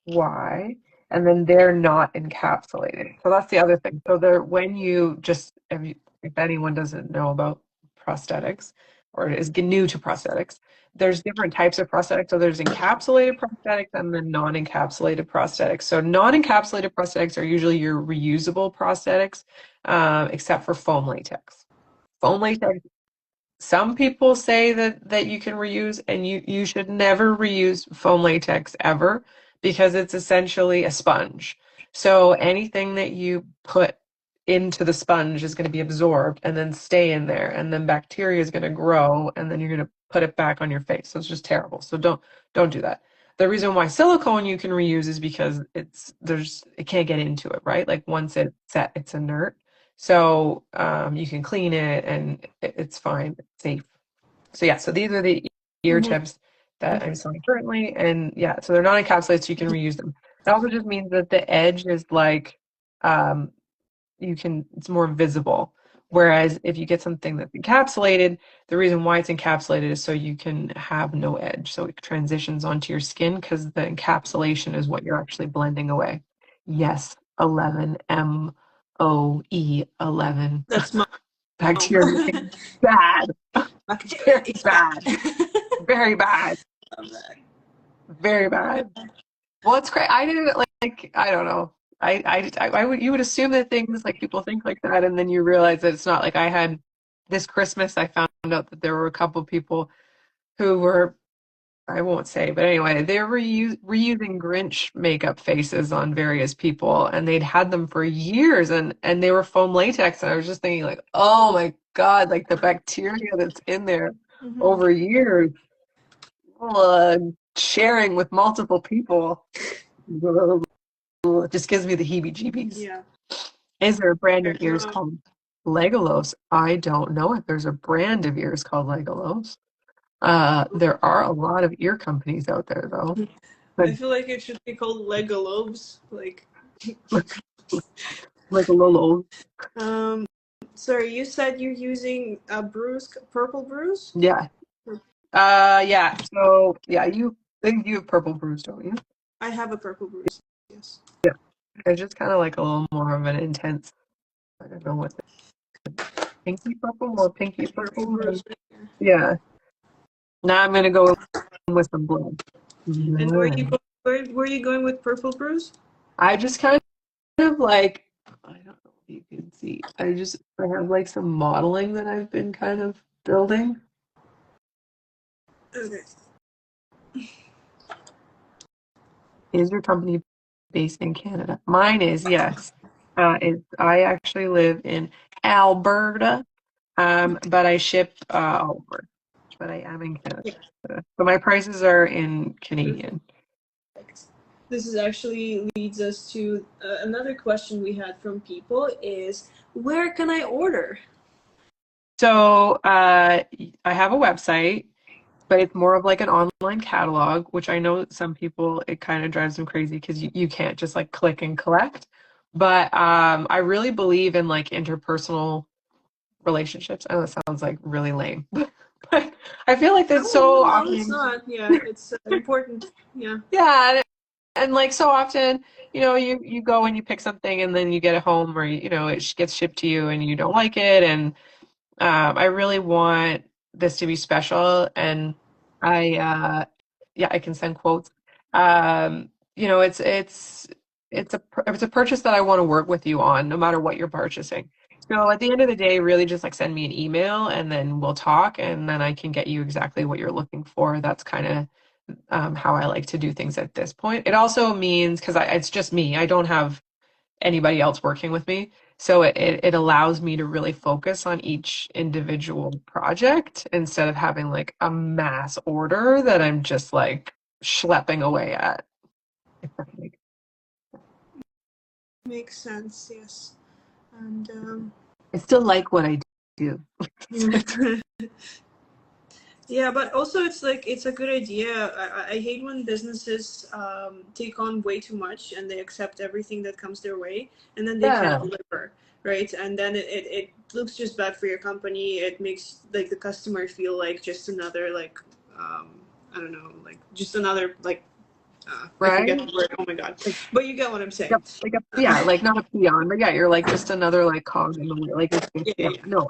why. And then they're not encapsulated. So that's the other thing. So they're when you just if anyone doesn't know about prosthetics or is new to prosthetics, there's different types of prosthetics. So there's encapsulated prosthetics and then non-encapsulated prosthetics. So non-encapsulated prosthetics are usually your reusable prosthetics, except for foam latex. Foam latex, some people say that you can reuse, and you should never reuse foam latex ever because it's essentially a sponge. So anything that you put into the sponge is going to be absorbed and then stay in there, and then bacteria is going to grow, and then you're going to put it back on your face. So it's just terrible. So don't do that. The reason why silicone you can reuse is because it can't get into it, right? Like once it's set, it's inert. So you can clean it and it's fine, it's safe. So yeah, so these are the ear Mm-hmm. tips that I'm selling currently. And yeah, so they're not encapsulated, so you can reuse them. That also just means that the edge is like um, it's more visible. Whereas if you get something that's encapsulated, the reason why it's encapsulated is so you can have no edge. So it transitions onto your skin because the encapsulation is what you're actually blending away. Yes, 11 MOE 11. That's my Bacteria is bad. bacteria Very is bad. bad. Very bad. Very bad. Well, it's great. I didn't like I don't know. I would you would assume that things like people think like that, and then you realize that it's not. Like I had this Christmas, I found out that there were a couple people who were, I won't say, but anyway, they were reusing Grinch makeup faces on various people, and they'd had them for years, and they were foam latex, and I was just thinking like, oh my God, like the bacteria that's in there Mm-hmm. over years, sharing with multiple people. It just gives me the heebie-jeebies. Yeah. Is there a brand of ears Um, called Legolos? I don't know if there's a brand of ears called Legolos. There are a lot of ear companies out there, though. But I feel like it should be called Legolobes. Like, Legolos. um, sorry, you said you're using a bruise, purple bruise? Yeah. Yeah. So yeah, you think you have purple bruise, don't you? I have a purple bruise. Yes. Yeah. It's just kind of like a little more of an intense. I don't know what pinky purple, more pinky Purple purple. bruise right here. Yeah. Now I'm gonna go with some blood. And where you Blood. where are you going with purple bruise? I just kind of like, I don't know if you can see. I have like some modeling that I've been kind of building. Okay. Is your company based in Canada? Mine is, yes. I actually live in Alberta, but I ship all over. But I am in Canada. Yeah. So my prices are in Canadian. Perfect. This is actually leads us to another question we had from people is where can I order? So I have a website, but it's more of like an online catalog, which I know some people, it kind of drives them crazy because you can't just like click and collect. But I really believe in like interpersonal relationships. I know it sounds like really lame, but I feel like No, that's so no, it's often, not. Yeah, it's important. Yeah. yeah, and like so often, you go and you pick something and then you get it home or it gets shipped to you and you don't like it, and I really want this to be special, and yeah, I can send quotes. It's a purchase that I want to work with you on, no matter what you're purchasing. So at the end of the day, really just like send me an email and then we'll talk, and then I can get you exactly what you're looking for. That's kind of how I like to do things at this point. It also means because it's just me, I don't have anybody else working with me. So it allows me to really focus on each individual project instead of having like a mass order that I'm just like schlepping away at. Makes sense, yes. And I still like what I do. yeah. Yeah, but also it's like it's a good idea. I hate when businesses take on way too much and they accept everything that comes their way, and then they can't Yeah, deliver, right? And then it looks just bad for your company. It makes like the customer feel like just another like I don't know, like just another like I forget right? the word. Oh my god! But you get what I'm saying. Yep, yeah, like not a peon, but yeah, you're like just another like cog in the wheel. Like it's just Yeah, yeah, yeah, no,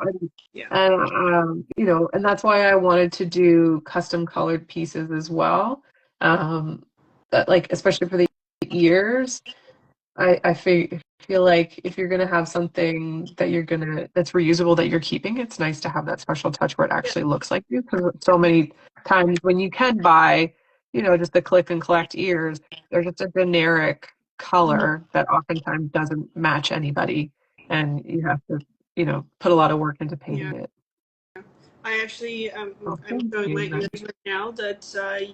yeah. and you know, and that's why I wanted to do custom colored pieces as well. That like especially for the ears. I feel like if you're gonna have something that that's reusable that you're keeping, it's nice to have that special touch where it Yeah. actually looks like you. Because so many times when you can buy, you know, just the click and collect ears, they're just a generic Mhm. color that oftentimes doesn't match anybody, and you have to, you know, put a lot of work into Yeah. painting it. I actually So I'm thank showing my you. ears right now that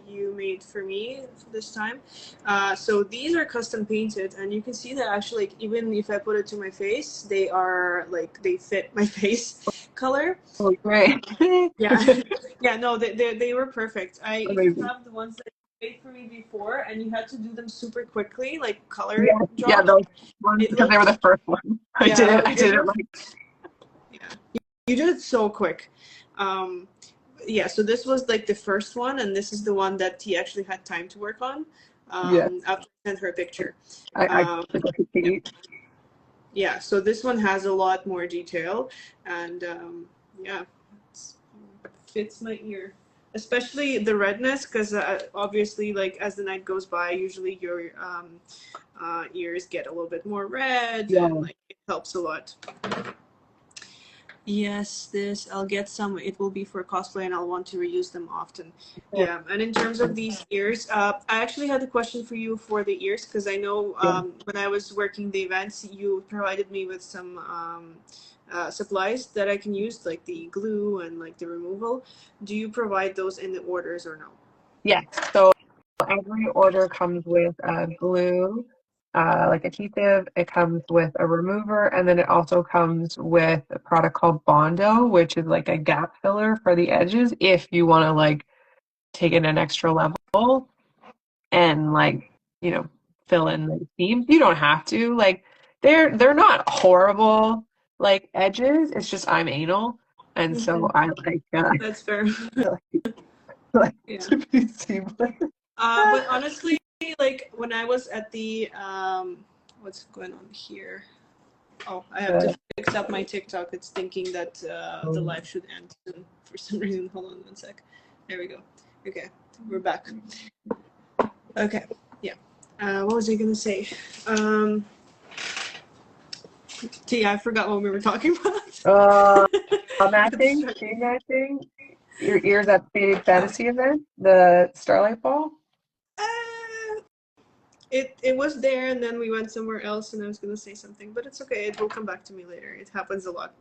you made for me this time. So these are custom painted, and you can see that actually, like, even if I put it to my face, they are like they fit my face color. Oh, great. Yeah, yeah. No, they were perfect. If you Amazing. have the ones that you made for me before, and you had to do them super quickly, like Yeah, color yeah, jobs, those ones it because they were looked the first one. yeah, I it did it looked like yeah. You did it so quick. Um, yeah, so this was like the first one, and this is the one that he actually had time to work on yeah. after I sent her a picture. I Um, took a yeah, peek. yeah, so this one has a lot more detail, and yeah, it fits my ear. Especially the redness, because obviously, like as the night goes by, usually your ears get a little bit more red, and Yeah. like it helps a lot. Yes, this I'll get some. It will be for cosplay, and I'll want to reuse them often. Yeah, and in terms of these ears, I actually had a question for you for the ears because I know Yeah. when I was working the events, you provided me with some supplies that I can use, like the glue and like the removal. Do you provide those in the orders or no? Yes. So every order comes with glue, like adhesive. It comes with a remover, and then it also comes with a product called Bondo, which is like a gap filler for the edges if you want to like take it an extra level and like, you know, fill in the seams. You don't have to. Like they're not horrible like edges. It's just I'm anal. And so Mhm. I like That's fair. like Yeah. to be seamless. But honestly, like when I was at the what's going on here? Oh, I have to fix up my TikTok. It's thinking that the live should end soon for some reason. Hold on one sec. There we go. Okay, we're back. Okay, yeah. What was I gonna say? Um, yeah, I forgot what we were talking about. Uh, I got matching, distracted. team matching. Your ears at the fantasy event, the Starlight Ball. Uh, it was there, and then we went somewhere else, and I was gonna say something, but it's okay. It will come back to me later. It happens a lot.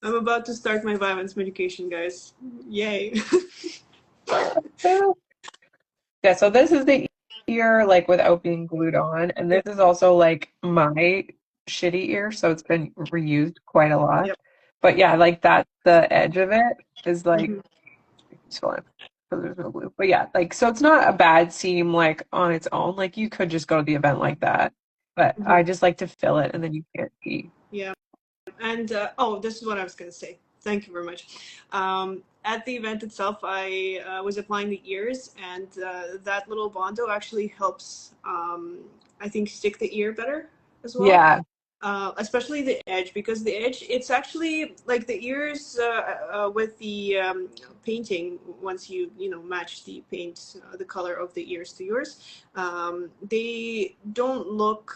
I'm about to start my violence medication, guys. Yay. Yeah, so this is the ear like without being glued on, and this is also like my shitty ear, so it's been reused quite a lot. Yep. But yeah, like that's the edge of it is like Mhm. it's fine because there's no glue. But yeah, like so it's not a bad seam like on its own. Like you could just go to the event like that, but I Mhm. just like to fill it and then you can't see. Yeah. And oh, this is what I was going to say. Thank you very much. At the event itself, I was applying the ears, and that little bondo actually helps, I think, stick the ear better as well. Yeah, Especially the edge, because the edge, it's actually like the ears with the painting. Once you know match the paint, the color of the ears to yours, they don't look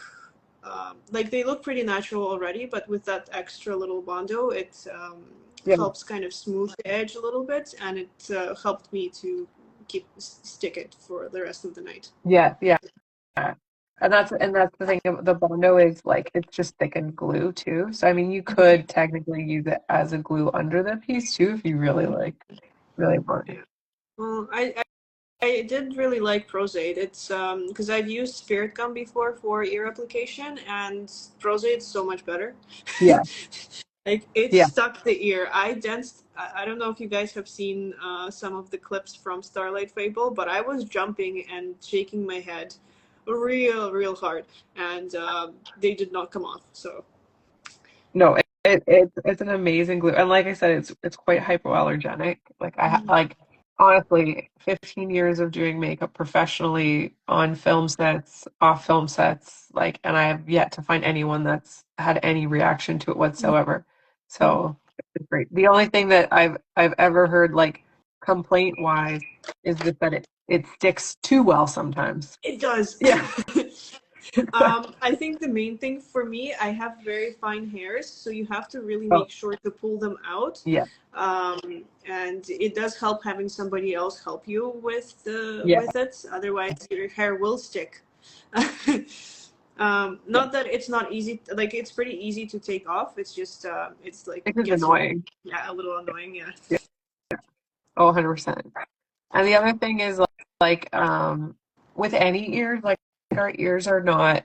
like they look pretty natural already, but with that extra little bondo, it yeah, helps kind of smooth the edge a little bit, and it helped me to stick it for the rest of the night. yeah, yeah. And that's the thing. The Bondo is like it's just thickened glue too. So I mean, you could technically use it as a glue under the piece too if you really want. Yeah. Well, I did really like Prosade. It's because I've used Spirit Gum before for ear application, and Prosade is so much better. Yeah, Like it Yeah. stuck the ear. I danced. I don't know if you guys have seen some of the clips from Starlight Fable, but I was jumping and shaking my head real hard, and they did not come off. So No, it's an amazing glue, and like I said, it's quite hypoallergenic. Like like honestly, 15 years of doing makeup professionally on film sets, off film sets, like, and I have yet to find anyone that's had any reaction to it whatsoever. So it's great. The only thing that I've ever heard like complaint wise is just that it sticks too well sometimes. it does. Yeah. I think the main thing for me, I have very fine hairs, so you have to really Oh, make sure to pull them out. yeah. And it does help having somebody else help you Yeah. with it. Otherwise, your hair will stick. Yeah. Not that it's not easy. Like it's pretty easy to take off. It's just it's like It is gets annoying. yeah a little annoying. Yeah. Yeah. Oh, 100%. And the other thing is with any ears, like our ears are not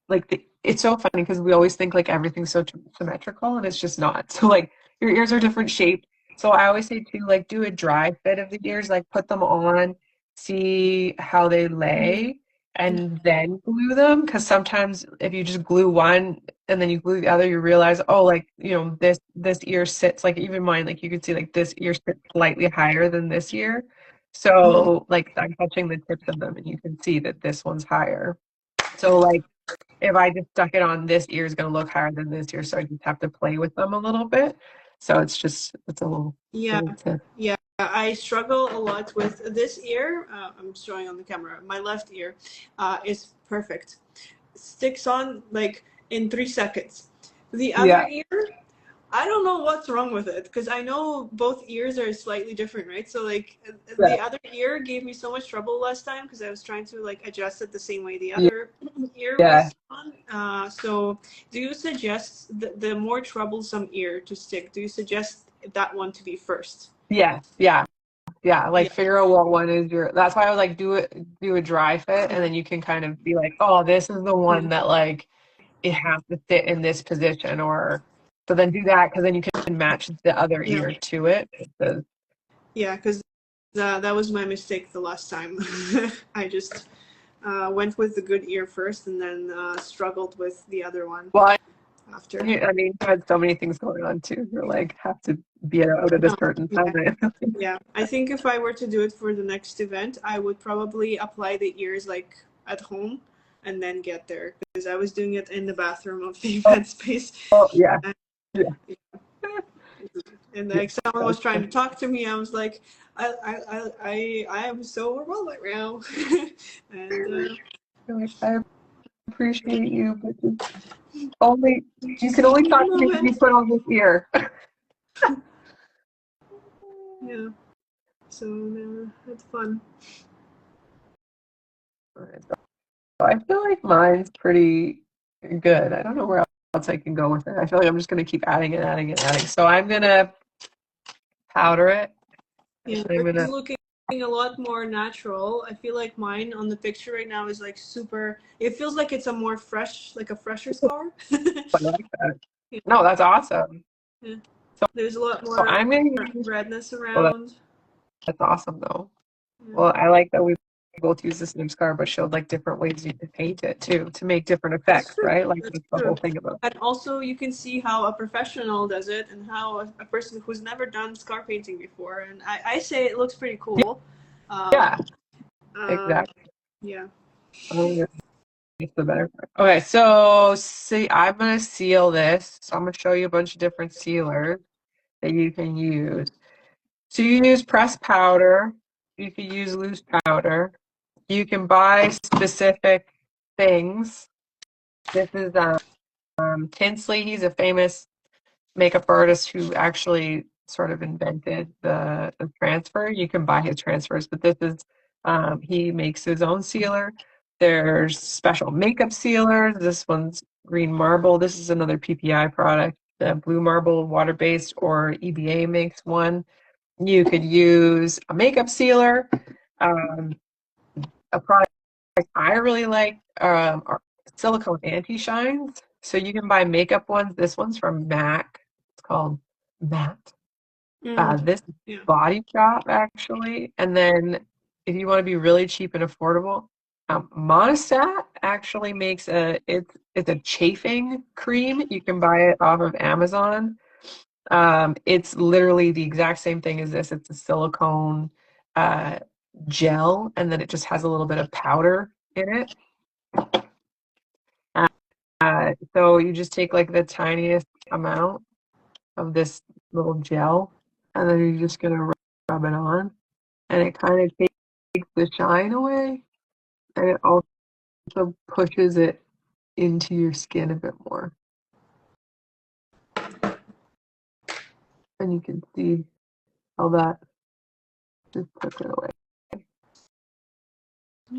like it's so funny because we always think like everything's so symmetrical and it's just not. So like your ears are different shaped. So I always say too, like do a dry fit of the ears, like put them on, see how they lay, and then glue them. Because sometimes if you just glue one and then you glue the other, you realize, oh, like, this ear sits like even mine, like you could see like this ear sits slightly higher than this ear. So like I'm touching the tips of them and you can see that this one's higher. So like if I just stuck it on, this ear is going to look higher than this ear, so I just have to play with them a little bit. So it's a Yeah, little tip. yeah. I struggle a lot with this ear. I'm showing on the camera. My left ear is perfect. Sticks on like in 3 seconds. The other Yeah, ear, I don't know what's wrong with it because I know both ears are slightly different, right? So like yeah, the other ear gave me so much trouble last time because I was trying to like adjust it the same way the yeah, other ear yeah, was on. So do you suggest the more troublesome ear to stick? Do you suggest that one to be first? yeah, yeah, yeah. Yeah. Like figure out what one is your. That's why I was like do a dry fit, and Yeah. then you can kind of be like, oh, this is the Yeah. one that like it has to sit in this position, or so then do that because then you can match the other Yeah. ear to it. Yeah. Because that was my mistake the last time. I just went with the good ear first and then struggled with the other one Well, after. I mean, you had so many things going on too. You're like have to be out at a No, certain yeah, time. yeah. I think if I were to do it for the next event, I would probably apply the ears like at home and then get there because I was doing it in the bathroom of the Oh, event space. oh yeah, And, yeah, and yeah. like someone was trying to talk to me, I was like, I am so overwhelmed right now. And You're like, I appreciate you, but only you just can give only me a talk to me if you moment. put on this ear. Yeah. So that's fun. So I feel like mine's pretty good. I don't know where else I can go with it. I feel like I'm just gonna keep adding and adding and adding. So I'm gonna powder it, and Yeah, I'm yours is gonna. looking a lot more natural. I feel like mine on the picture right now is like super. It feels like it's a more fresh, like a fresher scar. I like that. Yeah, No, that's awesome. yeah. So, There's a lot so more I'm gonna use. redness Oh, around. that's awesome though. Yeah. Well, I like that we both use the same scar, but showed like different ways you could paint it too to make different That's effects, true. right? Like That's that's the true. whole thing about. And also, you can see how a professional does it and how a person who's never done scar painting before. And I say it looks pretty cool. Um, Yeah, um, exactly. yeah. Oh, yeah. It's the better part. Okay, so see, I'm gonna seal this. So I'm gonna show you a bunch of different sealers that you can use. So you use pressed powder. You can use loose powder. You can buy specific things. This is Tinsley. He's a famous makeup artist who actually sort of invented the transfer. You can buy his transfers, but this is he makes his own sealer. There's special makeup sealers. This one's green marble. This is another PPI product. The blue marble water-based or EBA makes one. You could use a makeup sealer. Um, a product I really like are silicone anti-shines. So you can buy makeup ones. This one's from MAC. called Matte. Mm, This is yeah. Body Shop actually, and then if you want to be really cheap and affordable, Monistat actually makes it's a chafing cream. You can buy it off of Amazon. It's literally the exact same thing as this. It's a silicone uh, gel, and then it just has a little bit of powder in it. So you just take like the tiniest amount of this little gel, and then you're just gonna rub it on, and it kind of takes the shine away, and it also pushes it into your skin a bit more, and you can see how that just took it away.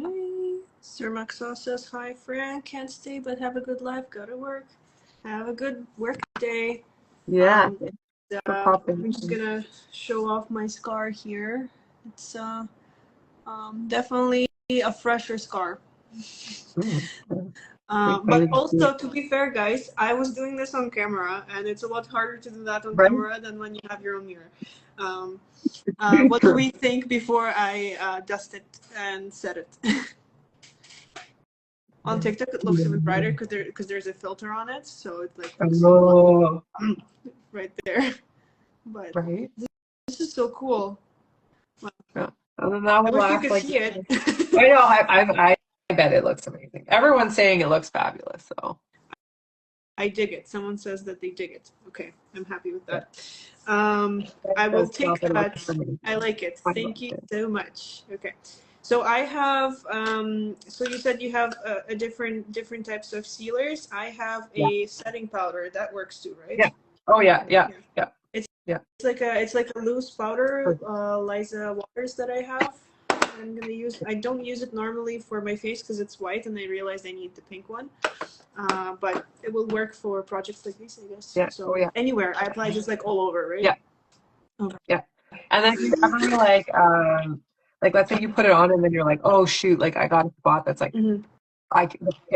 Hi. Sir Maxwell says, hi, Fran. Can't stay, but have a good life. Go to work. Have a good work day. Yeah, Um, thanks for popping I'm just in. gonna show off my scar here. It's definitely a fresher scar. But also, to be fair, guys, I was doing this on camera, and it's a lot harder to do that on Right? camera than when you have your own mirror. Very What do true. we think before I dust it and set it? On TikTok, it looks even brighter because there's a filter on it, so it like looks a lot right there. But Right? this is so cool. Yeah. And then that I will wish you last could like see it. I know, I bet it looks amazing. Everyone's saying it looks fabulous, so I dig it. Someone says that they dig it. Okay, I'm happy with yeah. that. I will take It looks that. amazing. I like it. I Thank love you it. so much. Okay, so I have. So you said you have a different types of sealers. I have Yeah. a setting powder that works too, right? Yeah. Oh yeah, yeah, Yeah. yeah, It's yeah. it's like a loose powder, Perfect. Liza Waters that I have. I'm gonna use. I don't use it normally for my face because it's white, and I realized I need the pink one. But it will work for projects like this, I guess. Yeah. Oh So yeah. anywhere, I apply this like all over, right? Yeah. Okay. Yeah. And then if you ever like let's say you put it on and then you're like, oh shoot, like I got a spot that's like Mm-hmm.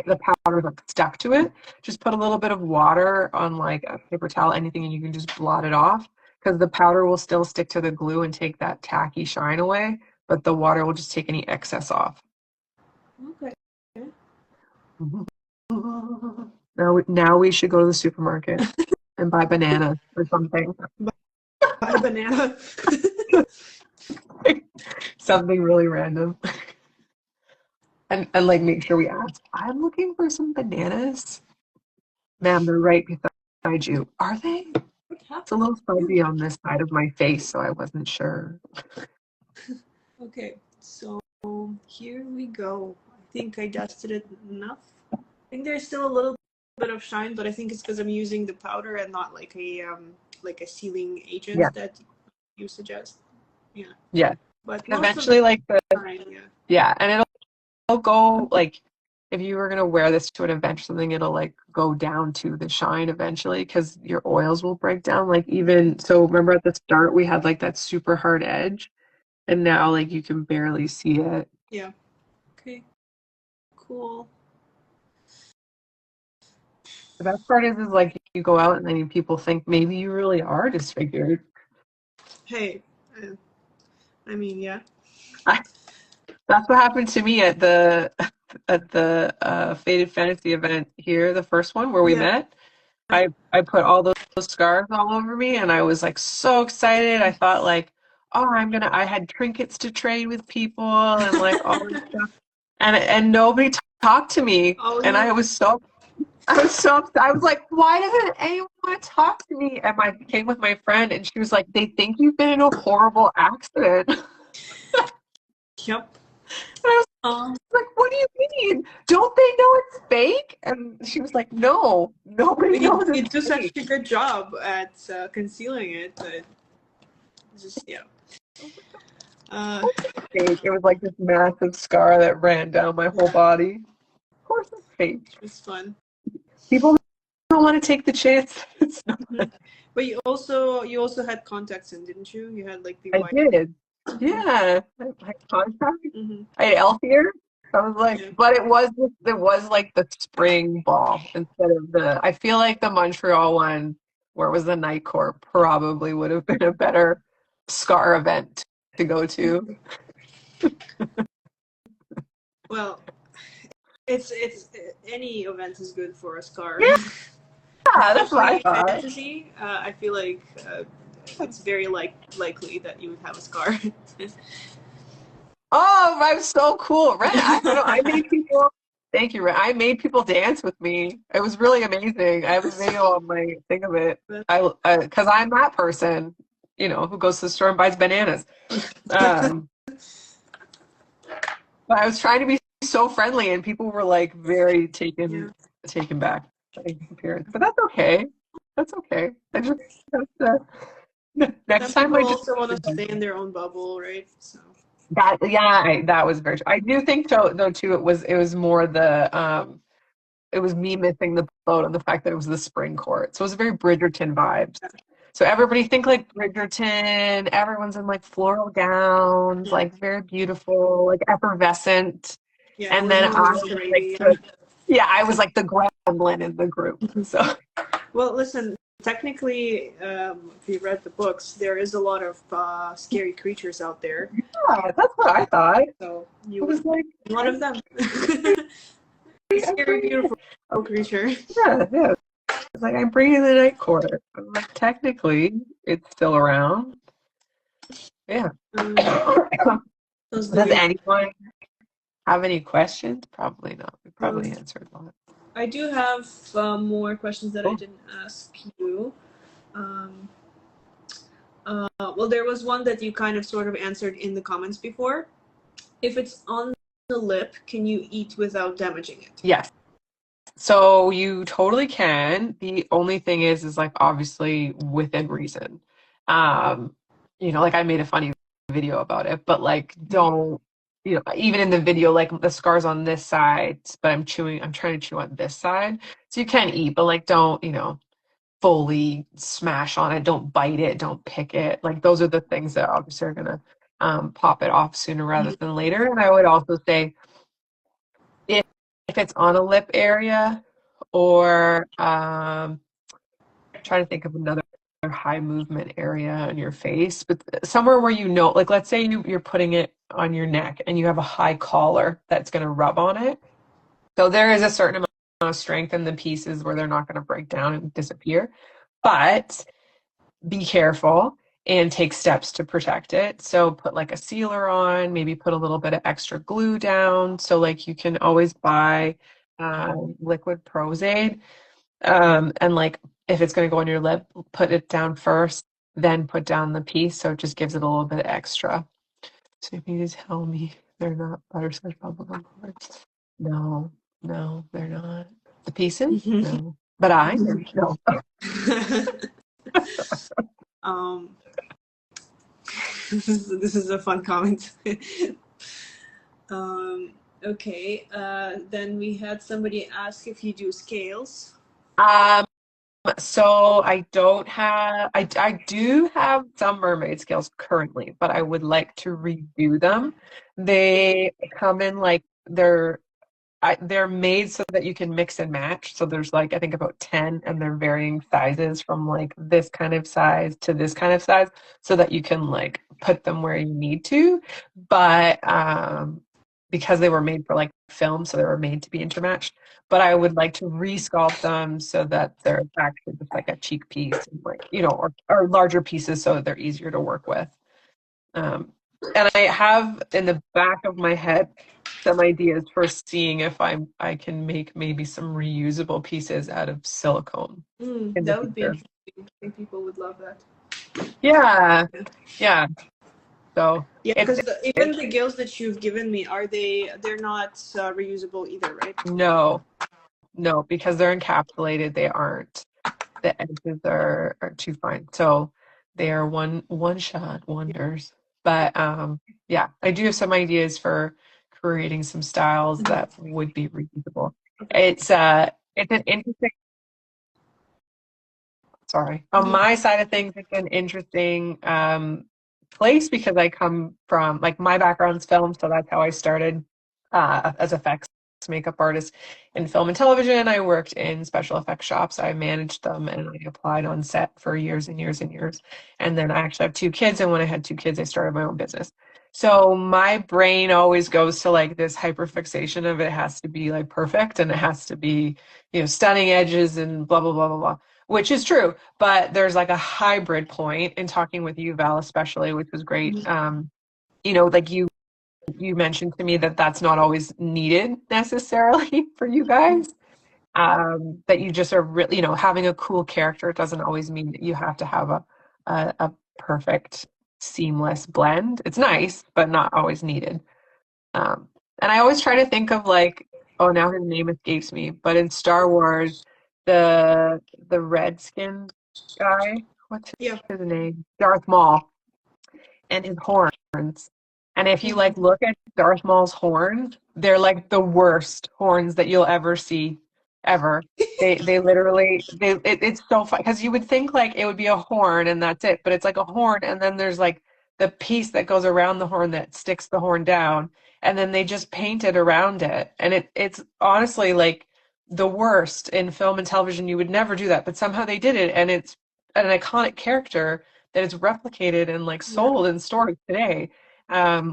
the powder like stuck to it. Just put a little bit of water on like a paper towel, anything, and you can just blot it off because the powder will still stick to the glue and take that tacky shine away, but the water will just take any excess off. Okay. Now we should go to the supermarket and buy banana or something. Buy a banana. Something really random. And like make sure we ask, I'm looking for some bananas. Ma'am, they're right beside you. Are they? What It's a happened? little fuzzy on this side of my face, so I wasn't sure. Okay, so here we go. I think I dusted it enough. I think there's still a little bit of shine, but I think it's because I'm using the powder and not like a sealing Yeah, agent that you suggest. Yeah, yeah. but And most of the eventually, like time, yeah. yeah, and it'll go like if you were gonna wear this to an event or something, it'll like go down to the shine eventually because your oils will break down. Like even so, remember at the start we had like that super hard edge, and now like you can barely see it. Yeah. Okay. Cool. The best part is like you go out and then people think maybe you really are disfigured. Hey, I mean, yeah. That's what happened to me at the Faded Fantasy event here, the first one where we Yeah. met. I put all those scars all over me and I was like so excited. I thought like, oh, I had trinkets to trade with people and like all this stuff. And nobody talked to me. Oh And no. I was so upset. I was like, why doesn't anyone want to talk to me? And I came with my friend and she was like, they think you've been in a horrible accident. Yep. And I was Um, like, what do you mean? Don't they know it's fake? And she was like, no, nobody knows you it's do such fake. a good job at concealing it, but just yeah. Uh, Fake. It was like this massive scar that ran down my whole body. Of course it's fake. it's fun. People don't want to take the chance. It's not. Mm-hmm. But you also had contacts in, didn't you? You had like the I white. did. Yeah. I had contact. Mm-hmm. I had elf ears. I was like, Yeah. but it was like the spring ball instead of I feel like the Montreal one where was the night court probably would have been a better scar event to go to. Well, it's any event is good for a scar. Yeah, that's what I Especially thought. fantasy. I feel like it's very likely that you would have a scar. Oh, I'm so cool. Ren, I don't know. I made people, thank you, Ren. I made people dance with me. It was really amazing. I have a video on my thing of it. Because I'm that person, who goes to the store and buys bananas. Um, but I was trying to be so friendly, and people were like very taken back by his appearance. But that's okay. That's okay. I just next Some time people I just also want to stay in their own bubble, right? So that was very true. I do think so though too. It was more it was me missing the boat on the fact that it was the spring court. So it was very Bridgerton vibes. So everybody think like Bridgerton. Everyone's in like floral gowns, like very beautiful, like effervescent. yeah, it And was then more I was like masquerade. I was like the gremlin in the group. So Well, listen. Technically, if you read the books, there is a lot of scary creatures out there. yeah, that's what I thought. So It you was would like be one of them. Scary, beautiful creature. yeah. It's like I'm bringing the night court. I'm like technically it's still around. Yeah. Those Does anyone have any questions? Probably not. We probably answered a lot. I do have more questions that I didn't ask you. Well, there was one that you kind of sort of answered in the comments before. If it's on the lip, can you eat without damaging it? Yes. So you totally can. The only thing is like obviously within reason. Like I made a funny video about it, but like don't, even in the video, like the scars on this side, but I'm trying to chew on this side. So you can eat, but like don't, fully smash on it. Don't bite it. Don't pick it. Like those are the things that obviously are gonna pop it off sooner rather than later. And I would also say if it's on a lip area or trying to think of another high movement area on your face, but somewhere where like let's say you're putting it on your neck and you have a high collar that's going to rub on it. So there is a certain amount of strength in the pieces where they're not going to break down and disappear. But be careful and take steps to protect it. So put like a sealer on, maybe put a little bit of extra glue down. So like you can always buy liquid Prozaid. And like if it's going to go on your lip, put it down first, then put down the piece. So it just gives it a little bit extra. So if you tell me they're not butterscotch bubblegum cards. No, they're not. The pieces? No. But I am. No. This is a fun comment. Okay. Then we had somebody ask if you do scales. So I don't have I do have some mermaid scales currently, but I would like to redo them. They come in like they're made so that you can mix and match. So there's like I think about 10 and they're varying sizes from like this kind of size to this kind of size so that you can like put them where you need to. But because they were made for like film, so they were made to be intermatched. But I would like to resculpt them so that they're actually just like a cheek piece and like, or larger pieces so that they're easier to work with. And I have in the back of my head some ideas for seeing if I can make maybe some reusable pieces out of silicone. That would be interesting. I think people would love that. Yeah. So yeah, because even the gills that you've given me, they're not reusable either, right? No, because they're encapsulated. They aren't. The edges are too fine. So they are one shot wonders. But yeah, I do have some ideas for creating some styles that would be reusable. It's an interesting sorry. On my side of things, it's an interesting place because I come from like my background's film, so that's how I started as effects makeup artist in film and television. I worked in special effects shops. I managed them and I applied on set for years and years and years. And then I actually have two kids. And when I had two kids, I started my own business. So my brain always goes to like this hyperfixation of it has to be like perfect and it has to be, stunning edges and blah, blah, blah, blah, blah, which is true. But there's like a hybrid point in talking with you, Val, especially, which was great. Like you mentioned to me that that's not always needed necessarily for you guys. That you just are really, having a cool character doesn't always mean that you have to have a perfect, seamless blend. It's nice, but not always needed. And I always try to think of like, oh, now his name escapes me, but in Star Wars, the red-skinned guy, what's his name? Darth Maul, and his horns. And if you like look at Darth Maul's horns, they're like the worst horns that you'll ever see, ever. They literally it's so fun because you would think like it would be a horn and that's it, but it's like a horn and then there's like the piece that goes around the horn that sticks the horn down, and then they just paint it around it, and it's honestly like the worst in film and television. You would never do that, but somehow they did it, and it's an iconic character that is replicated and like sold in stores today,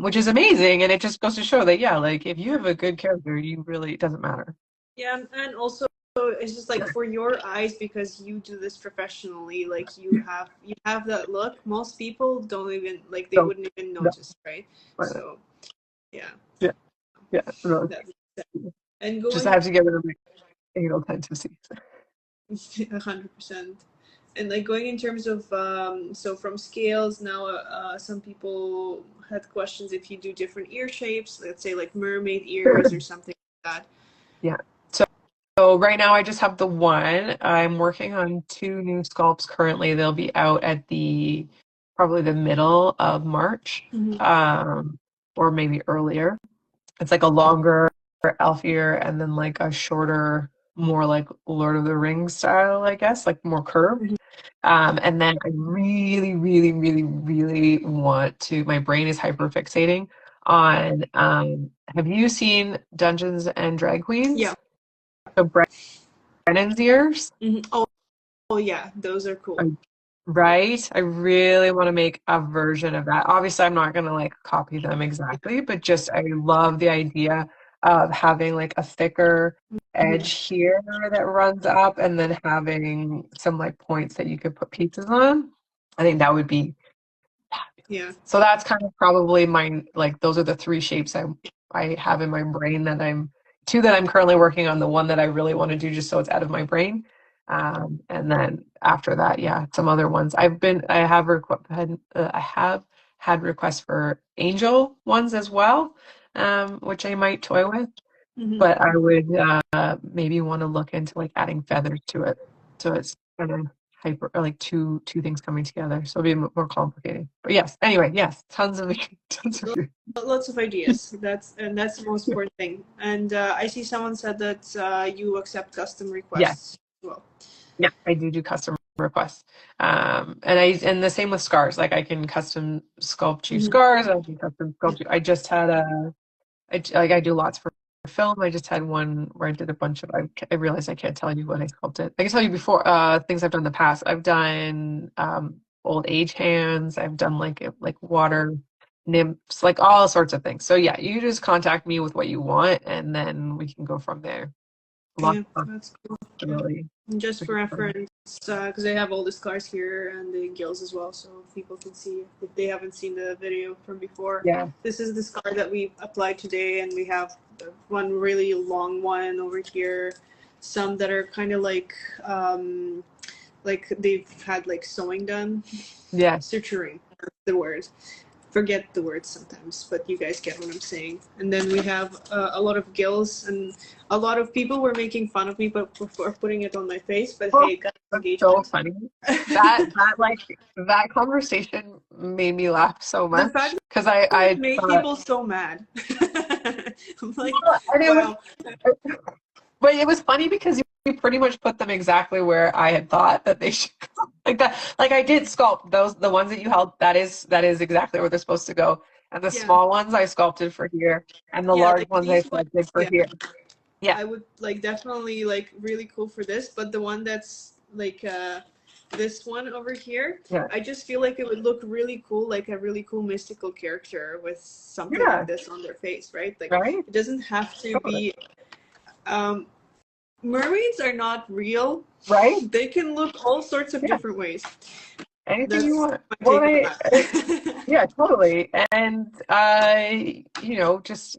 which is amazing. And it just goes to show that, yeah, like if you have a good character, you really, it doesn't matter. Yeah, and also it's just like for your eyes, because you do this professionally, like you have that look. Most people don't even like, they wouldn't even notice, right? So yeah. No, and just I have to get rid of my anal tendencies. 100%. And like going in terms of so from scales now, some people had questions if you do different ear shapes, let's say like mermaid ears or something like that. Yeah. So right now I just have the one. I'm working on two new sculpts currently. They'll be out at probably the middle of March, or maybe earlier. It's like a longer elf ear and then like a shorter, more like Lord of the Rings style, I guess, like more curved. And then I really, really, really, really want to, my brain is hyperfixating on, have you seen Dungeons and Drag Queens? Yeah. So Brennan's ears? Oh yeah, those are cool. Right? I really want to make a version of that. Obviously, I'm not going to like copy them exactly, but just I love the idea of having like a thicker edge here that runs up and then having some like points that you could put pieces on. I think that would be fabulous. Yeah. So that's kind of probably like those are the three shapes I have in my brain two that I'm currently working on, the one that I really want to do just so it's out of my brain. And then after that, yeah, some other ones. I have had requests for angel ones as well, which I might toy with. But I would maybe want to look into like adding feathers to it, so it's kind of hyper, or like two things coming together. So it'll be more complicated. But yes, anyway, yes, tons of lots of ideas. That's the most important thing. And I see someone said that you accept custom requests as well. Yeah, I do custom requests. And the same with scars. Like I can custom sculpt you scars. I can custom sculpt you. I just had I do lots for film. I just had one where I did a bunch of, I realized I can't tell you what I sculpted. I can tell you before, things I've done in the past. I've done old age hands. I've done like water nymphs, like all sorts of things. So yeah, you just contact me with what you want and then we can go from there. Yeah, that's cool. Really, just for reference, because I have all the scars here and the gills as well, so people can see if they haven't seen the video from before. Yeah. This is the scar that we applied today, and we have one really long one over here, some that are kind of like they've had like sewing done. Yeah. Suturing, the word. Forget the words sometimes, but you guys get what I'm saying. And then we have a lot of gills, and a lot of people were making fun of me for putting it on my face. But hey, that's so funny. That conversation made me laugh so much because I made people so mad. I'm like, wow. But it was funny because you pretty much put them exactly where I had thought that they should go. Like that. Like I did sculpt the ones that you held. That is exactly where they're supposed to go. And the small ones I sculpted for here, and the large ones I sculpted for here. Yeah. I would like definitely like really cool for this, but the one that's like this one over here, Yeah. I just feel like it would look really cool, like a really cool mystical character with something Yeah. like this on their face, right? Like Right? it doesn't have to Totally. be mermaids are not real. Right? They can look all sorts of Yeah. different ways. Anything you That's want. my Well, take on that. yeah, totally. And you know, just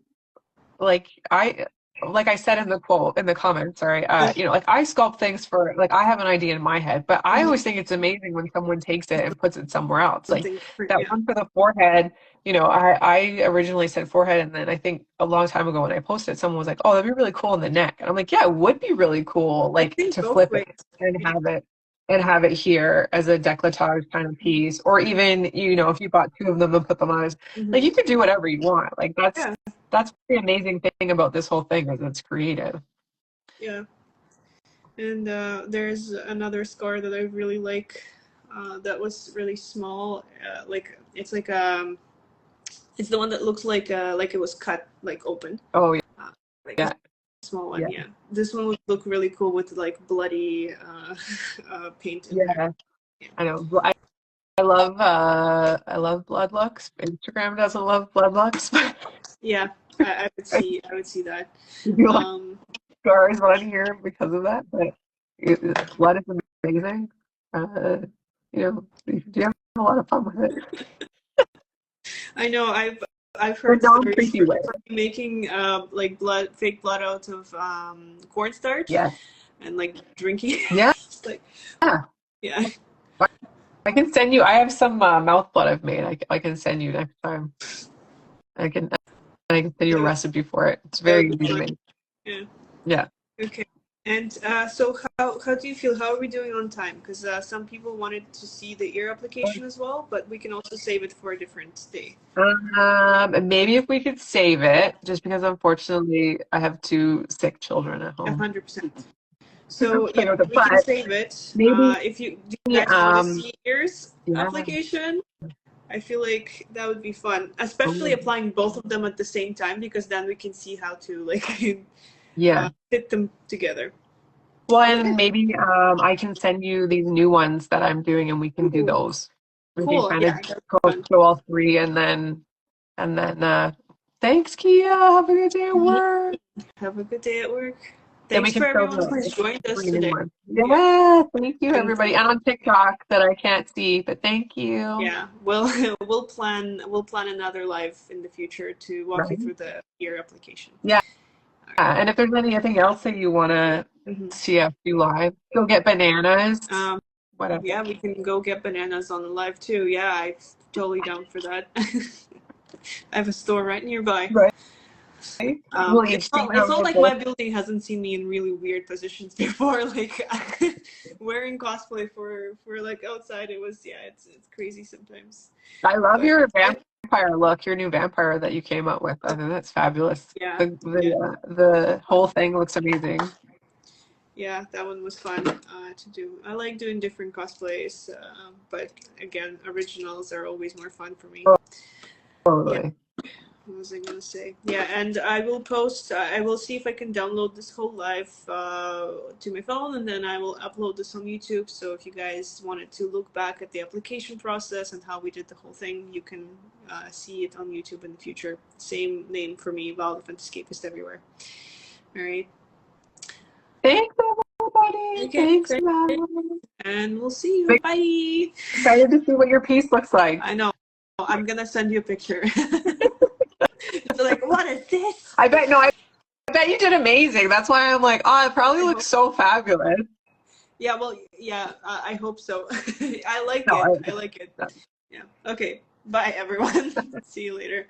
like I said in the quote in the comments, sorry, you know, like I sculpt things for like I have an idea in my head, but I always think it's amazing when someone takes it and puts it somewhere else. Like Something different, that yeah. one for the forehead, you know, I originally said forehead, and then I think a long time ago when I posted it, someone was like, "Oh, that'd be really cool in the neck." And I'm like, "Yeah, it would be really cool, I like think to both flip ways. it and have it here as a décolletage kind of piece, or even, you know, if you bought two of them and put them on as like you could do whatever you want. Like Yeah, that's the amazing thing about this whole thing is it's creative. yeah. And there's another scar that I really like. That was really small. Like it's the one that looks like it was cut like open. Oh Like yeah, a small one. yeah, Yeah. This one would look really cool with like bloody paint in there. yeah. Yeah. I know. I love blood looks. Instagram doesn't love blood looks, but Yeah. I would I see. I would see that. do like Um, scars on here because of that. But blood is amazing. Uh, you know, you have a lot of fun with it. I know. I've The heard stories non-creepy way. from making like fake blood out of cornstarch Yes. and like drinking. Yeah. It's like Yeah. yeah. I can send you. I have some mouth blood I've made. I can send you next time. I can I can send you a That, recipe for it. It's that very would be easy to fun. make. Yeah. Yeah. Okay. And so how do you feel? How are we doing on time? Because some people wanted to see the ear application as well, but we can also save it for a different day. Maybe if we could save it, just because unfortunately I have two sick children at home. 100%. So yeah, we can But save it. maybe If you do you guys want to see ears yeah. application, I feel like that would be fun, especially applying both of them at the same time, because then we can see how to like Yeah. fit them together. Well, and maybe I can send you these new ones that I'm doing and we can do those. We can Cool. kind Yeah. of go all three and then thanks, Kia. Have a good day at work. Have a good day at work. Then we Thanks can for show everyone who's joined us three new today. ones. Yeah. Yeah, thank you And everybody. And on TikTok that I can't see, but thank you. yeah, we'll plan another live in the future to walk you through the ear application. Yeah. And if there's anything else that you want to see us do live, go get bananas. Whatever. Yeah, we can go get bananas on the live too. Yeah, I'm totally down for that. I have a store right nearby. Right. It's not like my building hasn't seen me in really weird positions before. Like wearing cosplay for like outside, it's crazy sometimes. I love your vampire look, your new vampire that you came up with. I think that's fabulous. Yeah. The whole thing looks amazing. Yeah, that one was fun to do. I like doing different cosplays, but again, originals are always more fun for me. Totally. Yeah. What was I gonna say? Yeah, and I will post. I will see if I can download this whole live to my phone, and then I will upload this on YouTube. So if you guys wanted to look back at the application process and how we did the whole thing, you can see it on YouTube in the future. Same name for me, ValTheFantescapist everywhere. All right. Thanks, everybody. Okay, Thanks, and we'll see you. Bye. Excited to see what your piece looks like. I know. I'm gonna send you a picture. It's like, what is this? I bet you did amazing. That's why I'm like, oh, it probably looks so fabulous. Yeah, well, yeah, I hope so. I like it. I like it. Yeah. Okay. Bye, everyone. See you later.